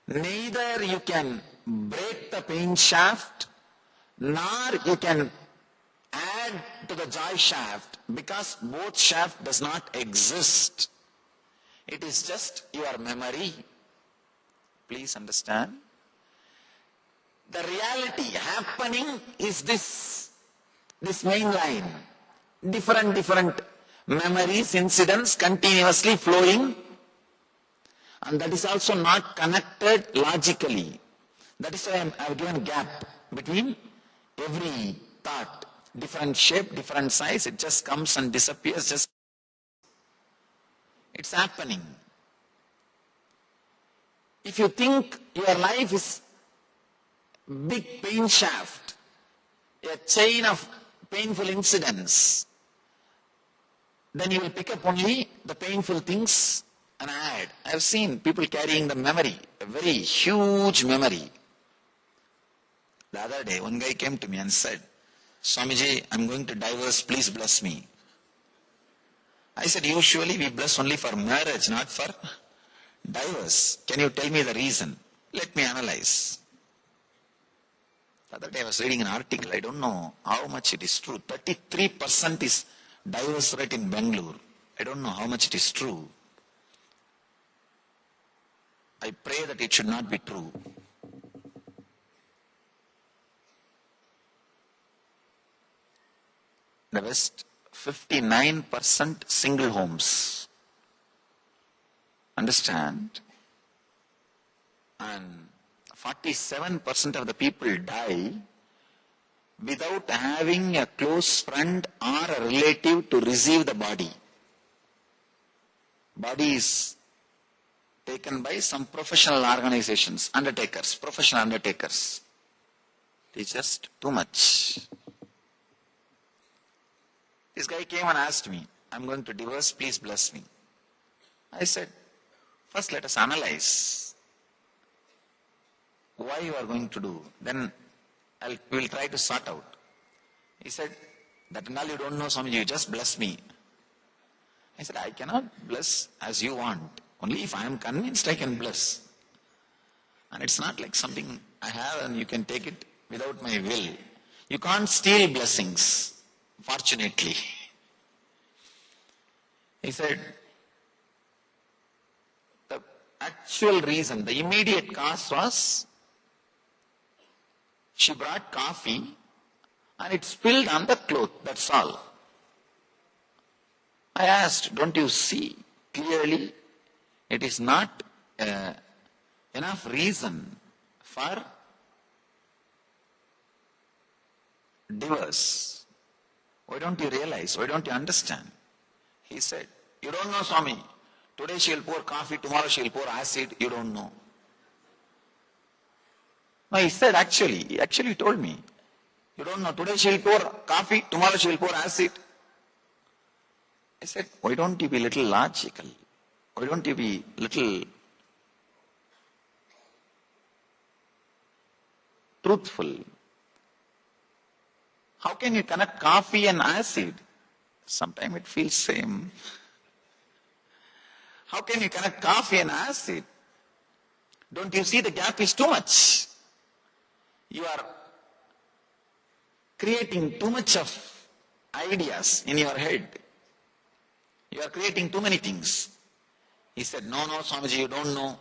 D: neither you can break the pain shaft, nor you can add to the joy shaft, because both shaft does not exist. It is just your memory. Please understand. The reality happening is this main line. Different memories, incidents continuously flowing And that is also not connected logically. That is why I have given gap between every thought. Different shape, different size, it just comes and disappears. It's happening. If you think your life is big pain shaft, a chain of painful incidents, then you will pick up only the painful things and add. I have seen people carrying the memory, a very huge memory. The other day, one guy came to me and said, Swamiji, I'm going to divorce, please bless me. I said, usually we bless only for marriage, not for divorce. Can you tell me the reason? Let me analyze. The other day I was reading an article, I don't know how much it is true. 33% is divorce rate in Bangalore. I don't know how much it is true. I pray that it should not be true. The West, 59% single homes. Understand? And 47% of the people die without having a close friend or a relative to receive the body. Body is taken by some professional organizations, undertakers, professional undertakers. It is just too much. This guy came and asked me, I'm going to divorce, please bless me. I said, first let us analyze why you are going to do. Then we will try to sort out. He said, that and all you don't know, Swamiji, you just bless me. I said, I cannot bless as you want. Only if I am convinced I can bless. And it's not like something I have and you can take it without my will. You can't steal blessings. Fortunately. He said, the actual reason, the immediate cause was, she brought coffee and it spilled on the cloth, that's all. I asked, don't you see clearly it is not enough reason for divorce? Why don't you realize? Why don't you understand? He said, you don't know, Swami. Today she will pour coffee, tomorrow she will pour acid. You don't know. No, he said he actually told me. You don't know. Today she will pour coffee, tomorrow she will pour acid. I said, why don't you be little logical? Why don't you be little truthful? How can you connect coffee and acid? Sometimes it feels same. How can you connect coffee and acid? Don't you see the gap is too much? You are creating too much of ideas in your head. You are creating too many things. He said, no, Swamiji, you don't know.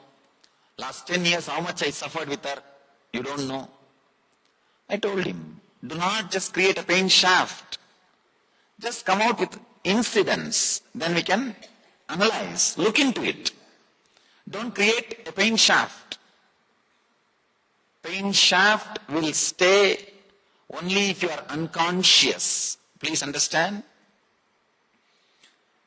D: Last 10 years, how much I suffered with her, you don't know. I told him, do not just create a pain shaft. Just come out with incidents. Then we can analyze, look into it. Don't create a pain shaft. Pain shaft will stay only if you are unconscious. Please understand.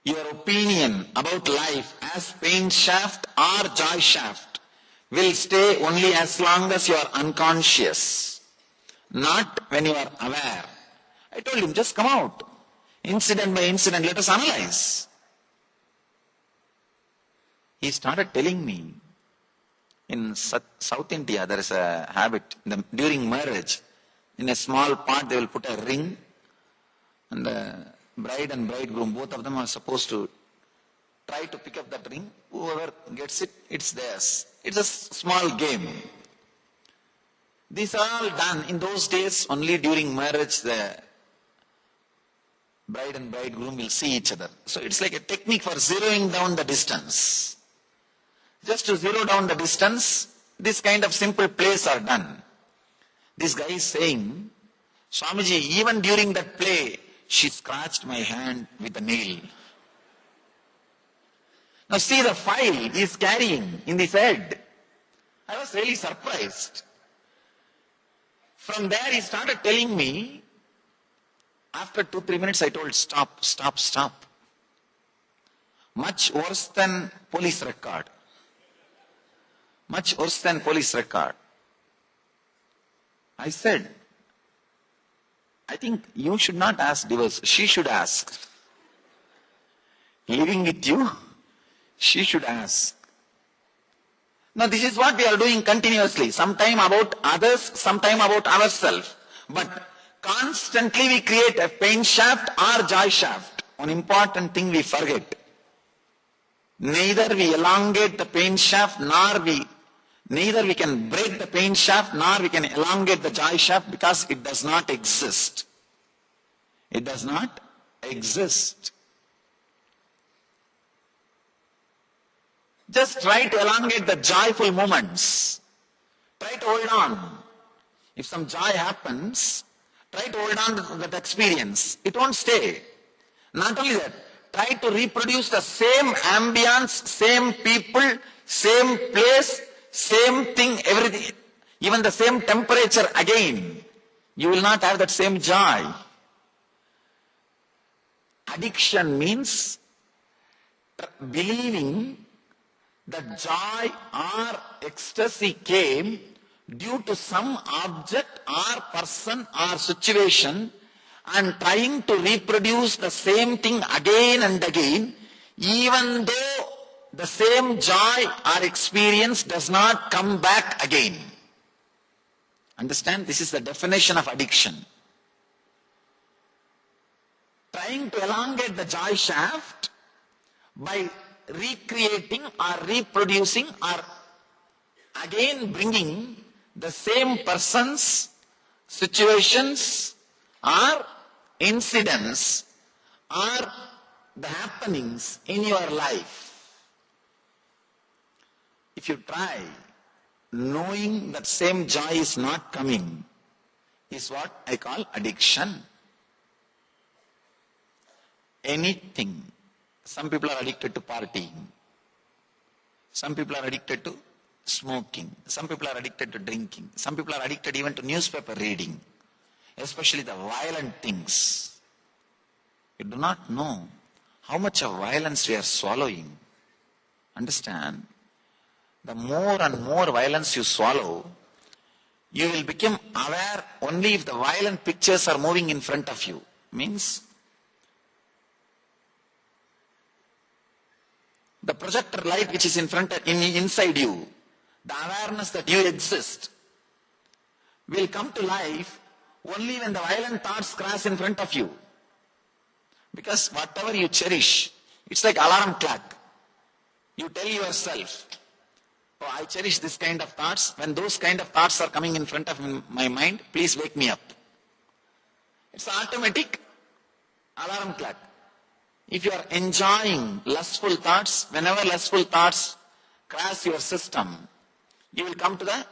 D: Your opinion about life as pain shaft or joy shaft will stay only as long as you are unconscious. Not when you are aware. I told him, just come out. Incident by incident, let us analyze. He started telling me, in South India, there is a habit, during marriage, in a small pot they will put a ring, and the bride and bridegroom, both of them are supposed to try to pick up that ring. Whoever gets it, it's theirs. It's a small game. These are all done. In those days, only during marriage, the bride and bridegroom will see each other. So it's like a technique for zeroing down the distance. Just to zero down the distance, this kind of simple plays are done. This guy is saying, Swamiji, even during that play, she scratched my hand with a nail. Now see the file he is carrying in his head. I was really surprised. From there he started telling me, after 2-3 minutes I told, stop, stop, stop. Much worse than police record. Much worse than police record. I said, I think you should not ask divorce, she should ask. Living with you, she should ask. Now this is what we are doing continuously. Sometime about others, sometime about ourselves. But constantly we create a pain shaft or joy shaft. One important thing we forget. Neither we elongate the pain shaft, neither we can break the pain shaft, nor we can elongate the joy shaft, because it does not exist. It does not exist. Just try to elongate the joyful moments. Try to hold on. If some joy happens, try to hold on to that experience. It won't stay. Not only that, try to reproduce the same ambience, same people, same place, same thing, everything, even the same temperature again. You will not have that same joy. Addiction means believing that joy or ecstasy came due to some object or person or situation, and trying to reproduce the same thing again and again, even though the same joy or experience does not come back again. Understand? This is the definition of addiction. Trying to elongate the joy shaft by recreating or reproducing or again bringing the same persons, situations or incidents or the happenings in your life. If you try, knowing that same joy is not coming is what I call addiction. Anything. Some people are addicted to partying. Some people are addicted to smoking. Some people are addicted to drinking. Some people are addicted even to newspaper reading, especially the violent things. You do not know how much of violence we are swallowing. Understand? The more and more violence you swallow, you will become aware only if the violent pictures are moving in front of you. Means the projector light which is inside you, the awareness that you exist, will come to life only when the violent thoughts crash in front of you. Because whatever you cherish, it's like alarm clock. You tell yourself, oh, I cherish this kind of thoughts. When those kind of thoughts are coming in front of my mind, please wake me up. It's automatic alarm clock. If you are enjoying lustful thoughts, whenever lustful thoughts crash your system, you will come to the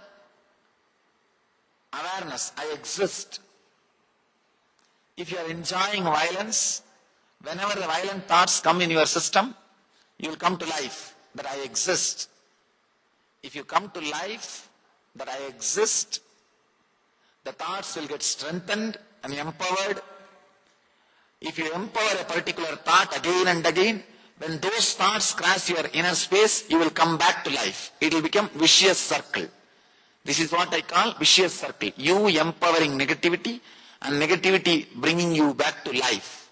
D: awareness, I exist. If you are enjoying violence, whenever the violent thoughts come in your system, you will come to life, that I exist. If you come to life, that I exist, the thoughts will get strengthened and empowered. If you empower a particular thought again and again, when those thoughts crash your inner space, you will come back to life. It will become vicious circle. This is what I call vicious circle. You empowering negativity and negativity bringing you back to life.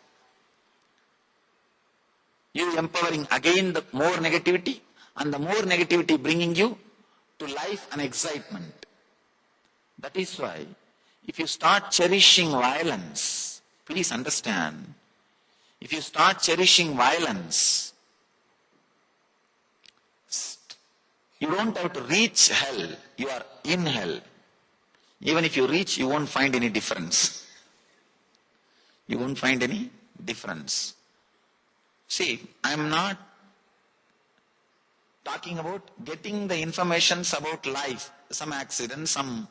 D: You empowering again the more negativity and the more negativity bringing you to life and excitement. That is why if you start cherishing violence, please understand, if you start cherishing violence, you don't have to reach hell, you are in hell. Even if you reach, you won't find any difference. You won't find any difference. See, I am not talking about getting the informations about life, some accident, some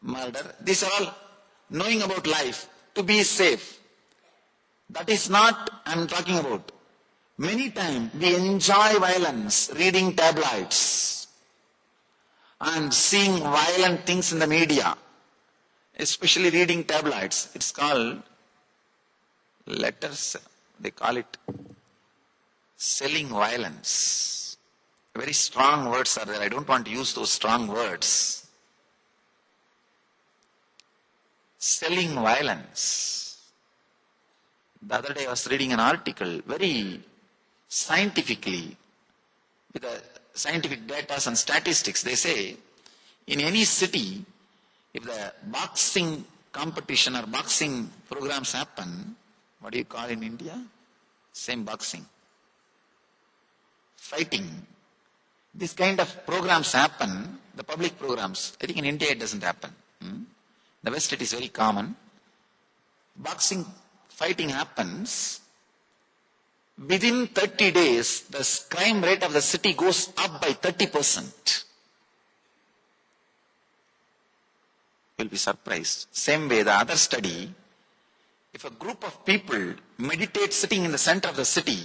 D: murder. These are all knowing about life, to be safe. That is not I am talking about. Many times we enjoy violence, reading tabloids and seeing violent things in the media, especially reading tabloids. It's called letters, they call it selling violence. Very strong words are there. I don't want to use those strong words. Selling violence. The other day I was reading an article, very scientifically, with the scientific data and statistics. They say, in any city, if the boxing competition or boxing programs happen, what do you call in India? Same boxing. Fighting. This kind of programs happen, the public programs. I think in India it doesn't happen. The West it is very common. Boxing fighting happens. Within 30 days, the crime rate of the city goes up by 30%. You'll be surprised. Same way, the other study, if a group of people meditate sitting in the center of the city,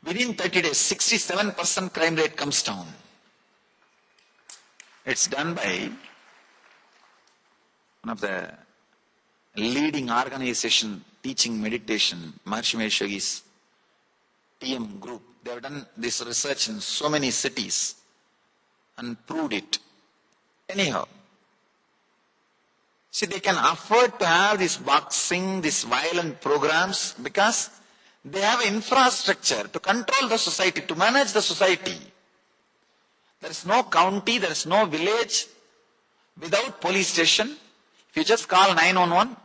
D: within 30 days, 67% crime rate comes down. It's done by one of the leading organization teaching meditation, Maharishi Mahesh Yogi's TM group. They have done this research in so many cities and proved it. Anyhow, see, they can afford to have this boxing, these violent programs because they have infrastructure to control the society, to manage the society. There is no county, there is no village without police station. If you just call 911,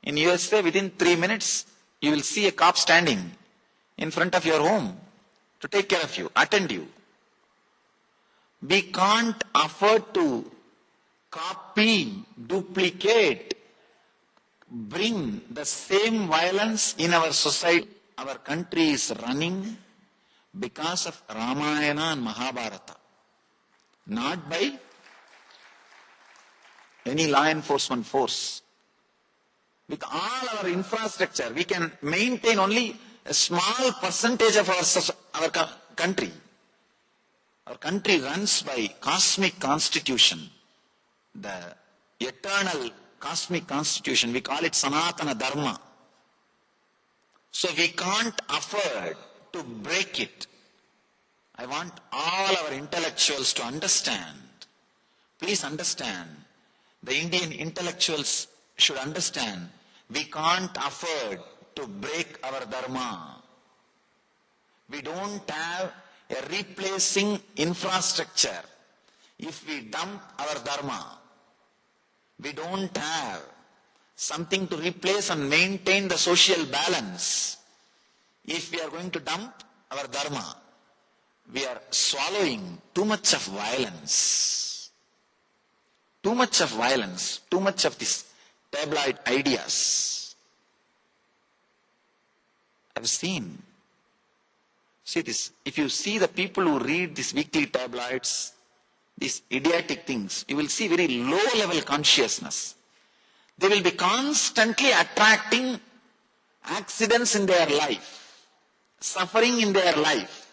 D: in USA within 3 minutes, you will see a cop standing in front of your home to take care of you, attend you. We can't afford to copy, duplicate, bring the same violence in our society. Our country is running because of Ramayana and Mahabharata, not by any law enforcement force. With all our infrastructure, we can maintain only a small percentage of our country. Our country runs by cosmic constitution, the eternal cosmic constitution. We call it Sanatana Dharma. So we can't afford to break it. I want all our intellectuals to understand. Please understand. The Indian intellectuals should understand. We can't afford to break our dharma. We don't have a replacing infrastructure. If we dump our dharma, we don't have something to replace and maintain the social balance. If we are going to dump our dharma, we are swallowing too much of violence. Too much of violence, too much of these tabloid ideas. I've seen. See this, if you see the people who read these weekly tabloids, these idiotic things, you will see very low level consciousness. They will be constantly attracting accidents in their life, suffering in their life,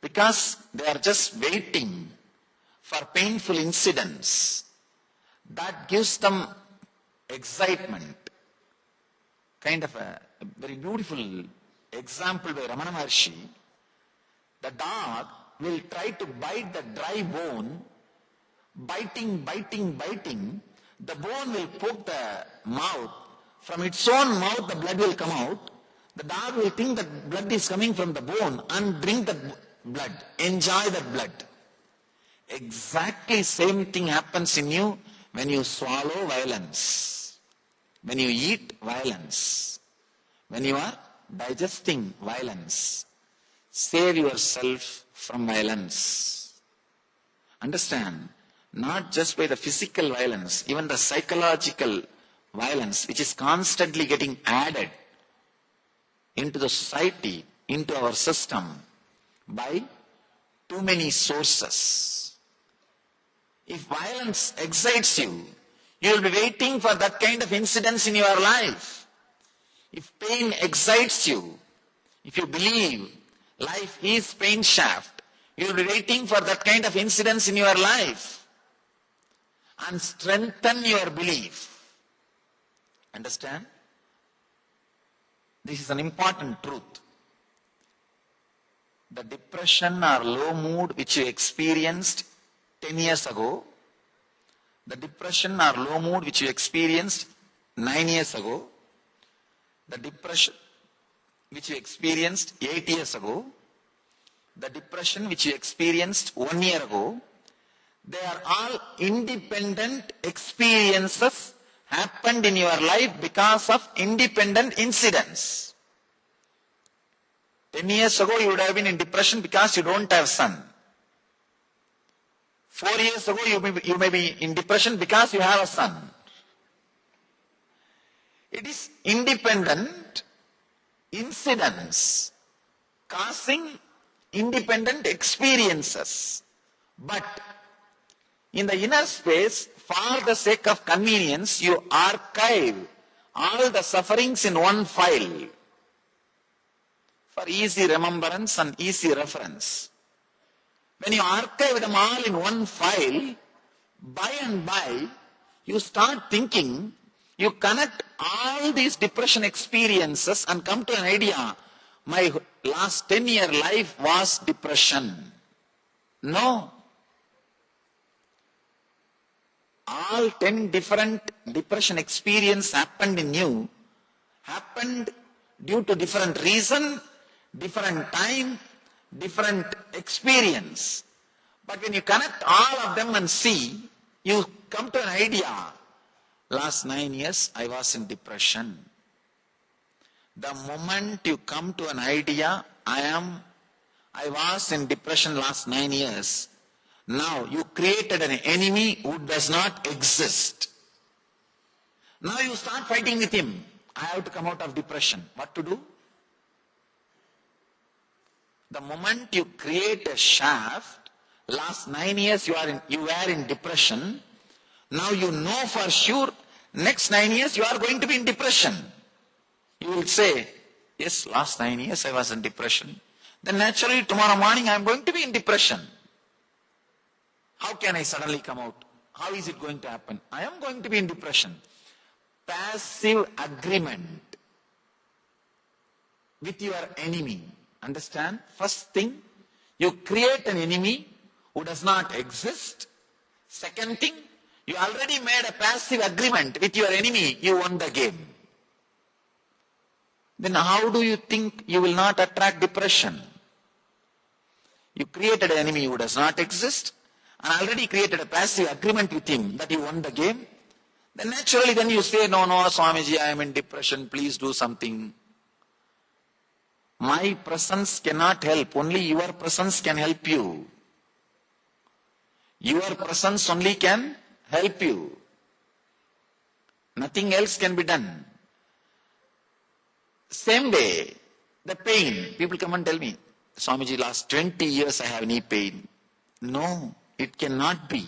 D: because they are just waiting for painful incidents that gives them excitement. Kind of a very beautiful example by Ramana Maharshi. The dog will try to bite the dry bone, biting. The bone will poke the mouth. From its own mouth, the blood will come out. The dog will think that blood is coming from the bone and drink the blood, enjoy the blood. Exactly same thing happens in you when you swallow violence, when you eat violence, when you are digesting violence. Save yourself from violence. Understand, not just by the physical violence, even the psychological violence, which is constantly getting added into the society, into our system by too many sources. If violence excites you, you will be waiting for that kind of incidents in your life. If pain excites you, if you believe life is pain shaft, you will be waiting for that kind of incidents in your life and strengthen your belief. Understand? This is an important truth. The depression or low mood which you experienced 10 years ago, the depression or low mood which you experienced 9 years ago, the depression which you experienced 8 years ago, the depression which you experienced 1 year ago, they are all independent experiences happened in your life because of independent incidents. 10 years ago you would have been in depression because you don't have son. 4 years ago you may be in depression because you have a son. It is independent incidents causing independent experiences. But in the inner space, for the sake of convenience, you archive all the sufferings in one file for easy remembrance and easy reference. When you archive them all in one file, by and by, you start thinking, you connect all these depression experiences and come to an idea, my last 10-year life was depression. No. All 10 different depression experiences happened in you, happened due to different reason, different time, different experience. But when you connect all of them and see, you come to an idea, last 9 years I was in depression. The moment you come to an idea, I was in depression last 9 years, now you created an enemy who does not exist. Now you start fighting with him. I have to come out of depression. What to do? The moment you create a shaft, last 9 years you were in depression. Now you know for sure, next 9 years you are going to be in depression. You will say, yes, last 9 years I was in depression. Then naturally tomorrow morning I am going to be in depression. How can I suddenly come out? How is it going to happen? I am going to be in depression. Passive agreement with your enemy. Understand? First thing, you create an enemy who does not exist. Second thing, you already made a passive agreement with your enemy. You won the game. Then how do you think you will not attract depression? You created an enemy who does not exist and already created a passive agreement with him that you won the game. Then naturally then you say, no, Swamiji, I am in depression, please do something. My presence cannot help, only your presence can help you. Your presence only can help you. Nothing else can be done. Same day, the pain, people come and tell me, Swamiji, last 20 years I have knee pain. No, it cannot be.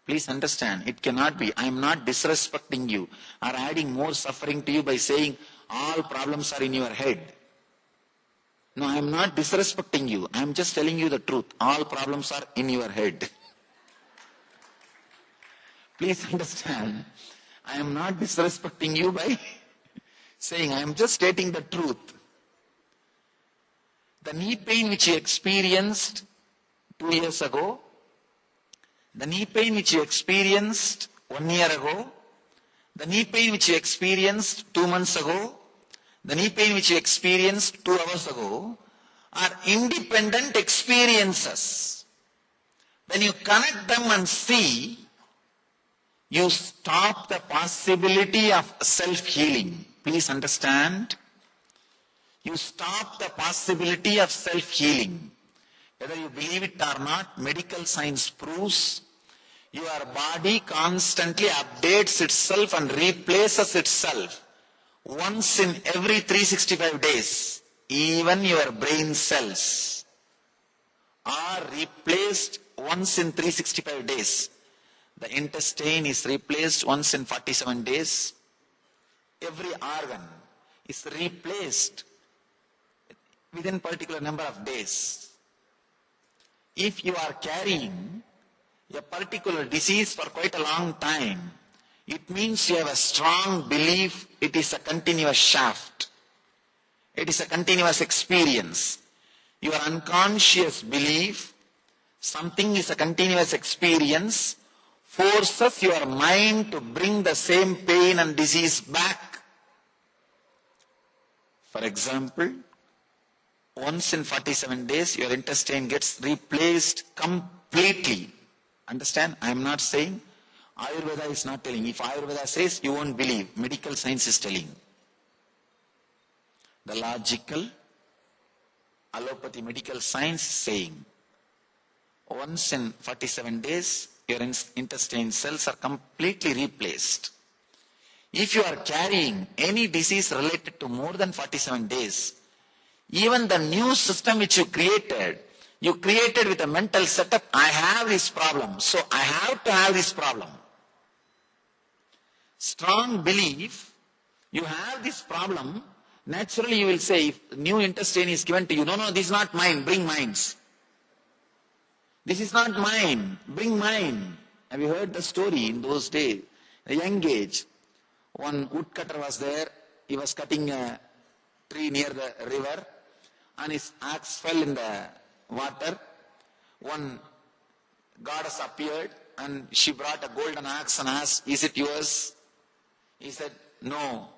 D: Please understand, it cannot be. I am not disrespecting you or adding more suffering to you by saying all problems are in your head. No, I am not disrespecting you. I am just telling you the truth. All problems are in your head. Please understand, I am not disrespecting you by saying, I am just stating the truth. The knee pain which you experienced 2 years ago, the knee pain which you experienced 1 year ago, the knee pain which you experienced 2 months ago, the knee pain which you experienced 2 hours ago are independent experiences. When you connect them and see, you stop the possibility of self-healing. Please understand. You stop the possibility of self-healing. Whether you believe it or not, medical science proves your body constantly updates itself and replaces itself once in every 365 days. Even your brain cells are replaced once in 365 days. The intestine is replaced once in 47 days. every organ is replaced within particular number of days. If you are carrying a particular disease for quite a long time, it means you have a strong belief it is a continuous shaft. It is a continuous experience. Your unconscious belief something is a continuous experience forces your mind to bring the same pain and disease back. For example, once in 47 days, your intestine gets replaced completely. Understand? I am not saying, Ayurveda is not telling. If Ayurveda says, you won't believe. Medical science is telling. The logical, allopathy medical science is saying, once in 47 days, your intestine cells are completely replaced. If you are carrying any disease related to more than 47 days, even the new system which you created with a mental setup, I have this problem, so I have to have this problem. Strong belief, you have this problem, naturally you will say, if new intestine is given to you, no, this is not mine, bring mines. This is not mine, bring mine. Have you heard the story in those days? At a young age, one woodcutter was there, he was cutting a tree near the river, and his axe fell in the water. One goddess appeared, and she brought a golden axe and asked, is it yours? He said, no.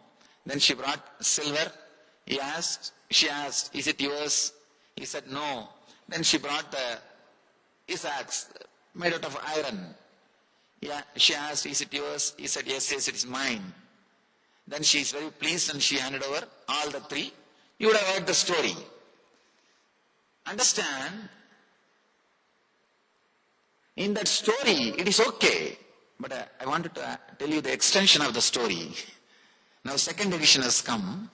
D: Then she brought silver. She asked, is it yours? He said, no. Then she brought his axe made out of iron. She asked, is it yours? He said, yes, it is mine. Then she is very pleased and she handed over all the three. You would have heard the story. Understand? In that story, it is okay. But I wanted to tell you the extension of the story. Now second edition has come.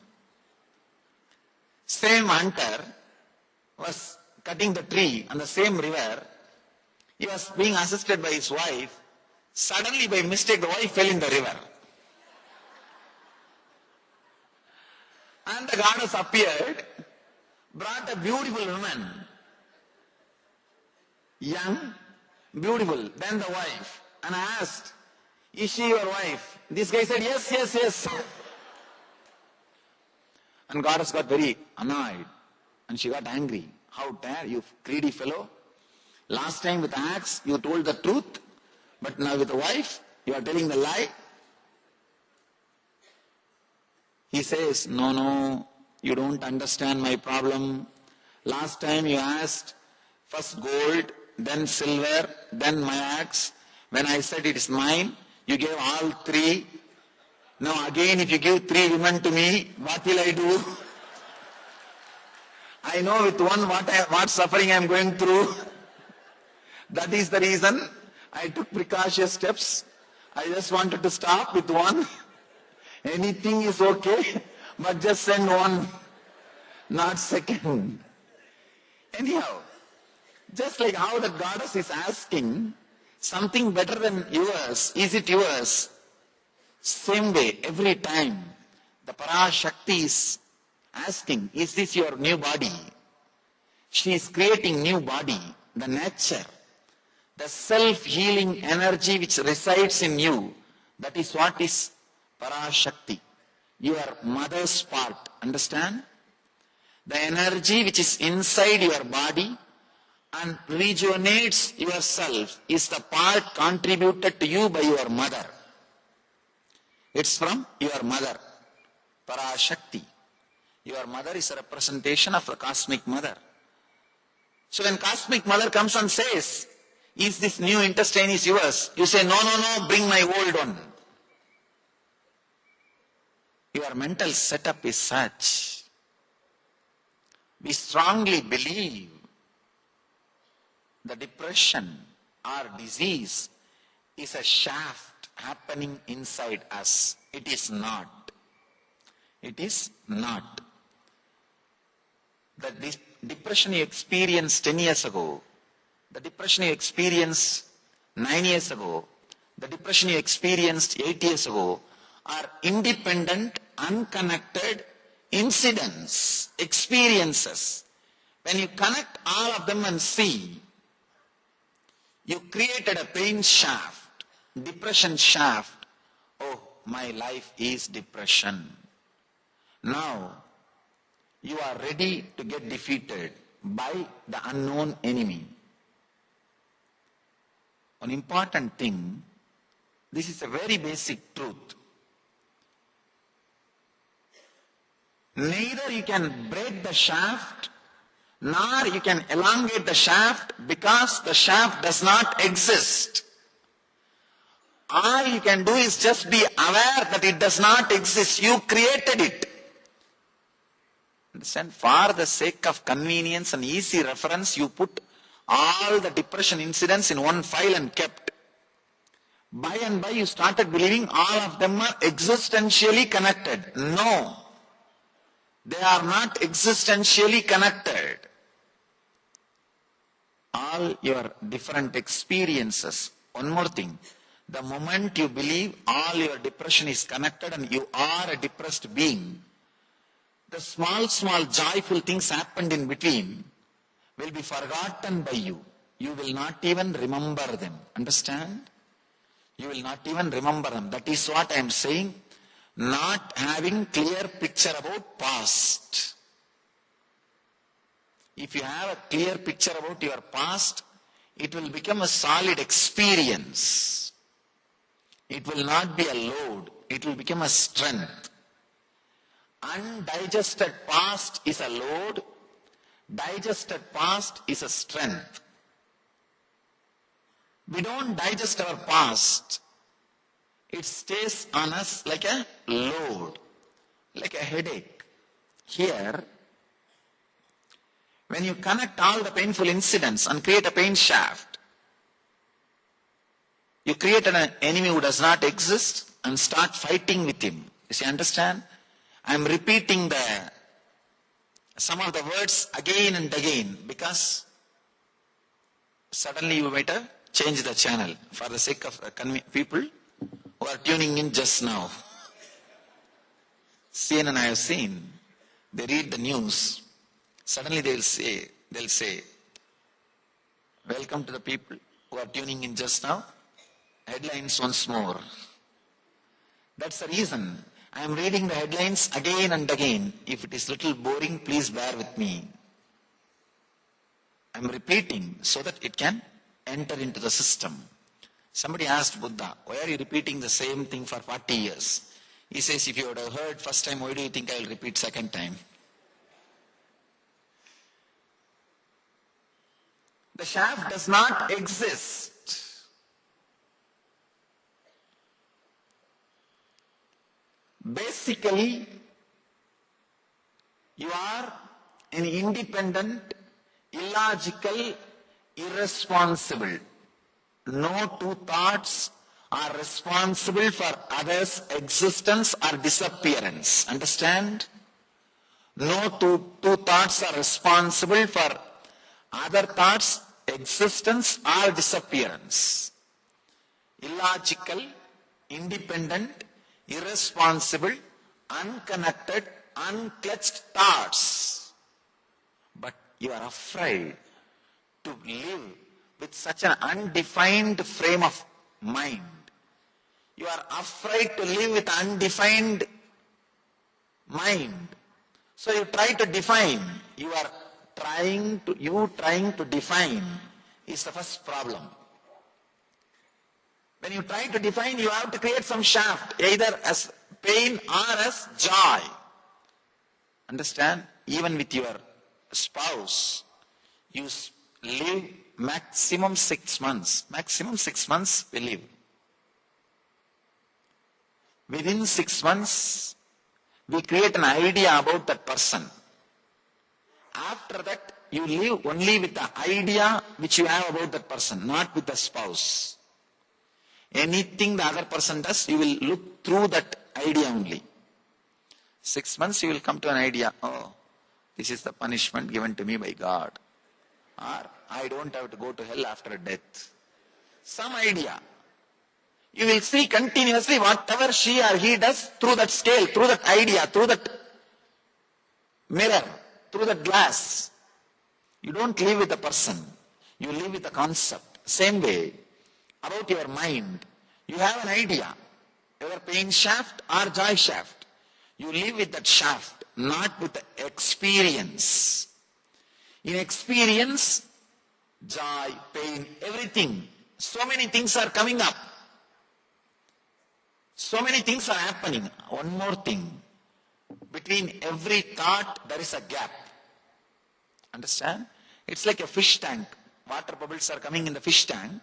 D: Same hunter was cutting the tree on the same river. He was being assisted by his wife. Suddenly, by mistake, the wife fell in the river. And the goddess appeared, brought a beautiful woman. Young, beautiful. Then the wife. And I asked, is she your wife? This guy said, yes. And goddess got very annoyed. And she got angry. How dare you, greedy fellow? Last time with the axe, you told the truth. But now with the wife, you are telling the lie. He says, no, you don't understand my problem. Last time you asked, first gold, then silver, then my axe. When I said it is mine, you gave all three. Now again, if you give three women to me, what will I do? I know with one what suffering I am going through. That is the reason I took precautionary steps. I just wanted to stop with one. Anything is okay, but just send one, not second. Anyhow, just like how the goddess is asking, something better than yours, is it yours? Same way, every time, the Parashakti is asking, is this your new body? She is creating new body, the nature, the self-healing energy which resides in you. That is what is Parashakti, your mother's part. Understand? The energy which is inside your body and rejuvenates yourself is the part contributed to you by your mother. It's from your mother, Parashakti. Your mother is a representation of the cosmic mother. So when cosmic mother comes and says, is this new intestine is yours? You say, no, bring my old one. Your mental setup is such. We strongly believe the depression or disease is a shaft happening inside us. It is not. It is not. The depression you experienced 10 years ago, the depression you experienced 9 years ago, the depression you experienced 8 years ago, are independent, unconnected incidents, experiences. When you connect all of them and see, you created a pain shaft, depression shaft. Oh, my life is depression. Now, you are ready to get defeated by the unknown enemy. One important thing, this is a very basic truth. Neither you can break the shaft, nor you can elongate the shaft, because the shaft does not exist. All you can do is just be aware that it does not exist. You created it. Understand? For the sake of convenience and easy reference, you put all the depression incidents in one file and kept. By and by you started believing all of them are existentially connected. No. They are not existentially connected. All your different experiences. One more thing. The moment you believe all your depression is connected and you are a depressed being, the small joyful things happened in between will be forgotten by you. You will not even remember them. Understand? You will not even remember them. That is what I am saying. Not having clear picture about past. If you have a clear picture about your past, it will become a solid experience. It will not be a load. It will become a strength. Undigested past is a load. Digested past is a strength. We don't digest our past. It stays on us like a load, like a headache. Here, when you connect all the painful incidents and create a pain shaft, you create an enemy who does not exist and start fighting with him. You see, understand? I am repeating some of the words again and again because suddenly you might have changed the channel for the sake of people who are tuning in just now. CNN I have seen, they read the news, suddenly they'll say, welcome to the people who are tuning in just now, headlines once more. That's the reason I am reading the headlines again and again. If it is little boring, please bear with me. I am repeating so that it can enter into the system. Somebody asked Buddha, why are you repeating the same thing for 40 years? He says, if you would have heard first time, why do you think I will repeat second time? The shaft does not exist. Basically, you are an independent, illogical, irresponsible. No two thoughts are responsible for others' existence or disappearance. Understand? No two thoughts are responsible for other thoughts' existence or disappearance. Illogical, independent, irresponsible, unconnected, unclutched thoughts. But you are afraid to live with such an undefined frame of mind. You are afraid to live with undefined mind. So you try to define. Trying to define is the first problem. When you try to define, you have to create some shaft, either as pain or as joy. Understand? Even with your spouse, you live maximum 6 months. Maximum 6 months we live. Within 6 months, we create an idea about that person. After that, you live only with the idea which you have about that person, not with the spouse. Anything the other person does, you will look through that idea only. 6 months you will come to an idea, oh, this is the punishment given to me by God. Or I don't have to go to hell after death. Some idea. You will see continuously whatever she or he does through that scale, through that idea, through that mirror, through that glass. You don't live with the person. You live with the concept. Same way, about your mind, you have an idea, whether pain shaft or joy shaft. You live with that shaft, not with the experience. In experience, joy, pain, everything, so many things are coming up. So many things are happening. One more thing. Between every thought, there is a gap. Understand? It's like a fish tank. Water bubbles are coming in the fish tank.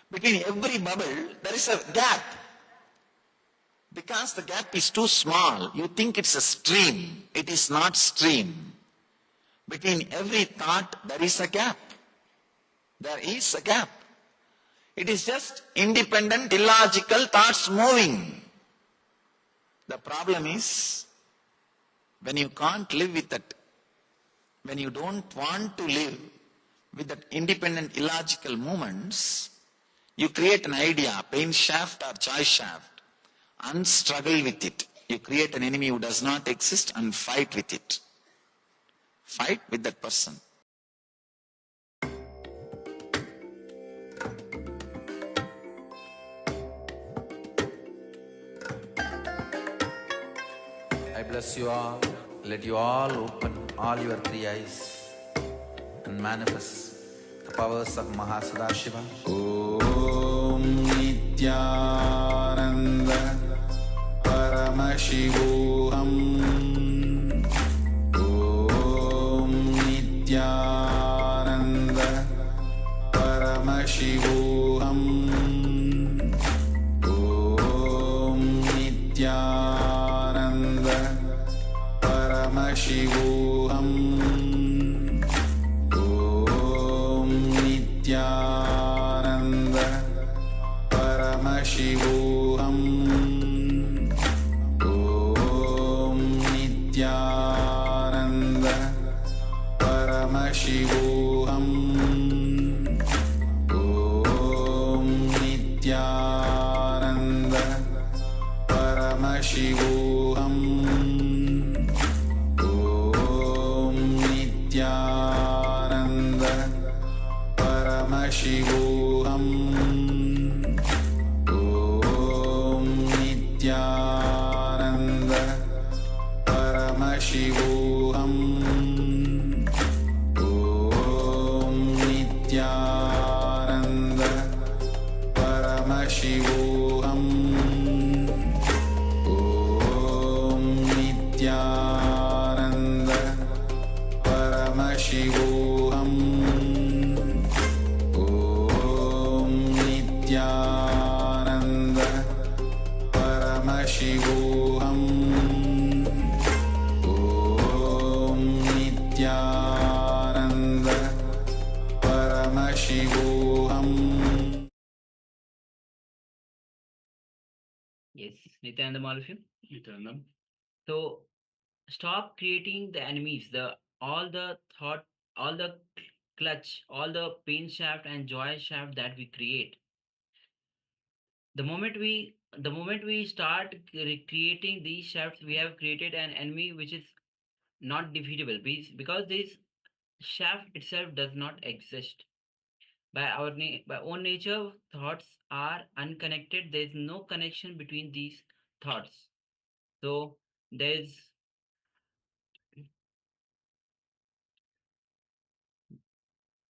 D: Between every bubble, there is a gap. Because the gap is too small, you think it's a stream. It is not stream. Between every thought, there is a gap. There is a gap. It is just independent, illogical thoughts moving. The problem is, when you can't live with that, when you don't want to live with that independent, illogical movements, you create an idea, pain shaft or joy shaft, and struggle with it. You create an enemy who does not exist and fight with it. Fight with that person.
C: I bless you all. Let you all open all your three eyes and manifest the powers of Mahasadashiva. Om Nithyananda Paramashivoham. Om Nithyananda Paramashivoham. Om Nithyananda Paramashivoham. Om Nithyananda Paramashivoham. Om Nithyananda Paramashivoham. Om Nithyananda Paramashivoham. Om Nithyananda Paramashivoham. Om Nithyananda Paramashivoham. Om Nithyananda Paramashivoham. Om Nithyananda Paramashivoham. Om Nithyananda Paramashivoham. Om Nithyananda Paramashivoham.
A: Yes, Nityananda, all of you.
B: Nityananda.
A: So stop creating the enemies, all the thought, all the clutch, all the pain shaft and joy shaft that we create. The moment we start creating these shafts, we have created an enemy which is not defeatable, because this shaft itself does not exist. By own nature, thoughts are unconnected. There is no connection between these thoughts. So there's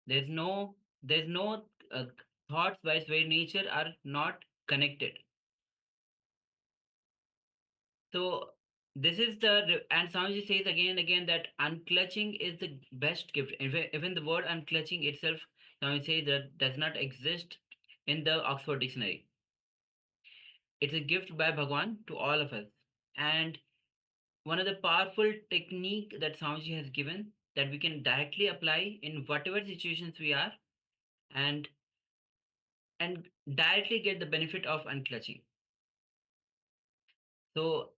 A: there's no there's no thoughts by its very nature are not connected. So this is and Swamiji says again and again that unclutching is the best gift. Even the word unclutching itself, Swamiji says that does not exist in the Oxford Dictionary. It's a gift by Bhagwan to all of us. And one of the powerful technique that Swamiji has given, that we can directly apply in whatever situations we are, and and directly get the benefit of unclutching. So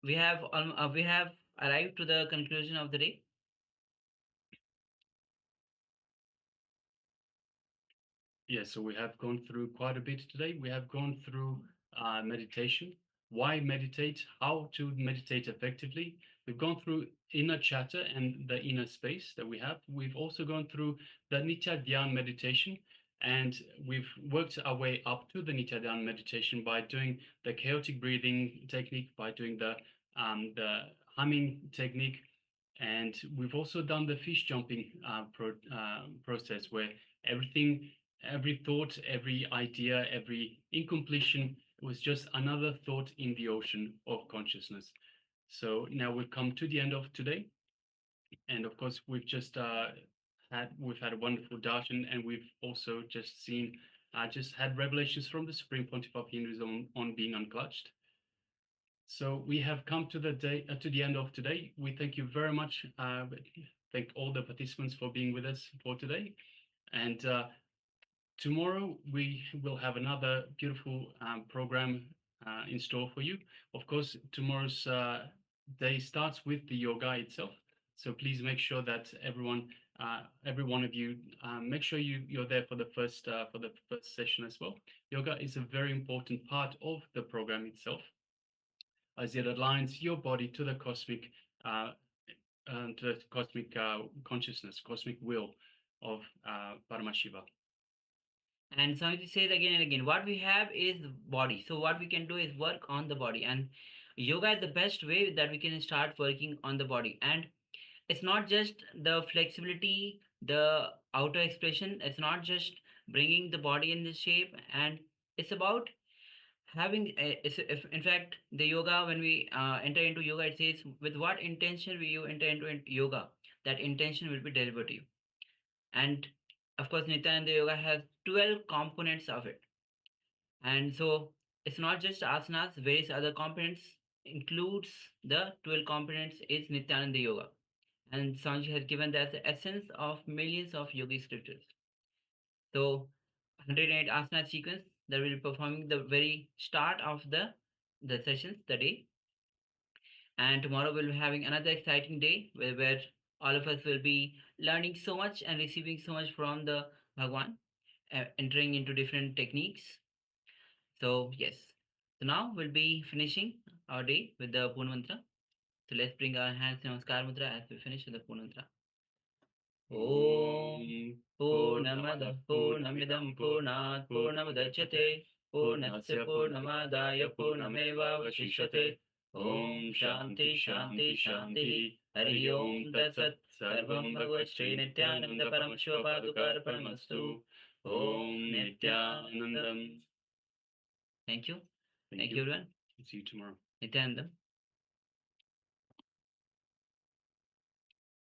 A: we have arrived to the conclusion of the day.
B: Yes, so we have gone through quite a bit today. We have gone through meditation, why meditate, how to meditate effectively. We've gone through inner chatter and the inner space that we have. We've also gone through the Nithya Dhyaan meditation, and we've worked our way up to the Nithya Dhyaan meditation by doing the chaotic breathing technique, by doing the humming technique, and we've also done the fish jumping process, where every thought, every idea, every incompletion was just another thought in the ocean of consciousness. So now we've come to the end of today, and of course we've just had a wonderful darshan, and we've also just had revelations from the Supreme Pontiff of Hinduism on being unclutched. So we have come to the end of today. We thank you very much. Thank all the participants for being with us for today. And tomorrow we will have another beautiful program in store for you. Of course, tomorrow's day starts with the yoga itself. So please make sure that every one of you, make sure you're there for the first session as well. Yoga is a very important part of the program itself, as it aligns your body to the cosmic consciousness, cosmic will of Paramashiva.
A: And Swamiji says again and again, what we have is body. So what we can do is work on the body. And yoga is the best way that we can start working on the body. And it's not just the flexibility, the outer expression. It's not just bringing the body in this shape. And it's about having in fact, the yoga, when we enter into yoga, it says with what intention will you enter into yoga, that intention will be deliberative. And of course, Nityananda yoga has 12 components of it. And so it's not just asanas, various other components includes the 12 components is Nityananda yoga. And Sanji has given that the essence of millions of yogi scriptures. So 108 asana sequence that will be performing the very start of the sessions, the day. And tomorrow we'll be having another exciting day where all of us will be learning so much and receiving so much from the Bhagwan, entering into different techniques. So yes, so now we'll be finishing our day with the Purna Mantra. So let's bring our hands in Namaskar Mudra as we finish with the Purna Mantra. Om Purnamada Purnamidam Purnat Purnamudachyate Purnasya Purnamadaya Purnameva Vashishyate. Om Shanti Shanti Shanti Hari Om Tat Sat Sarvam Bhagavad Sri Nithyananda Paramashivapadu Paramastu. Om Nithyanandam. Thank you. Thank you, everyone.
B: See you tomorrow.
A: Nithyanandam.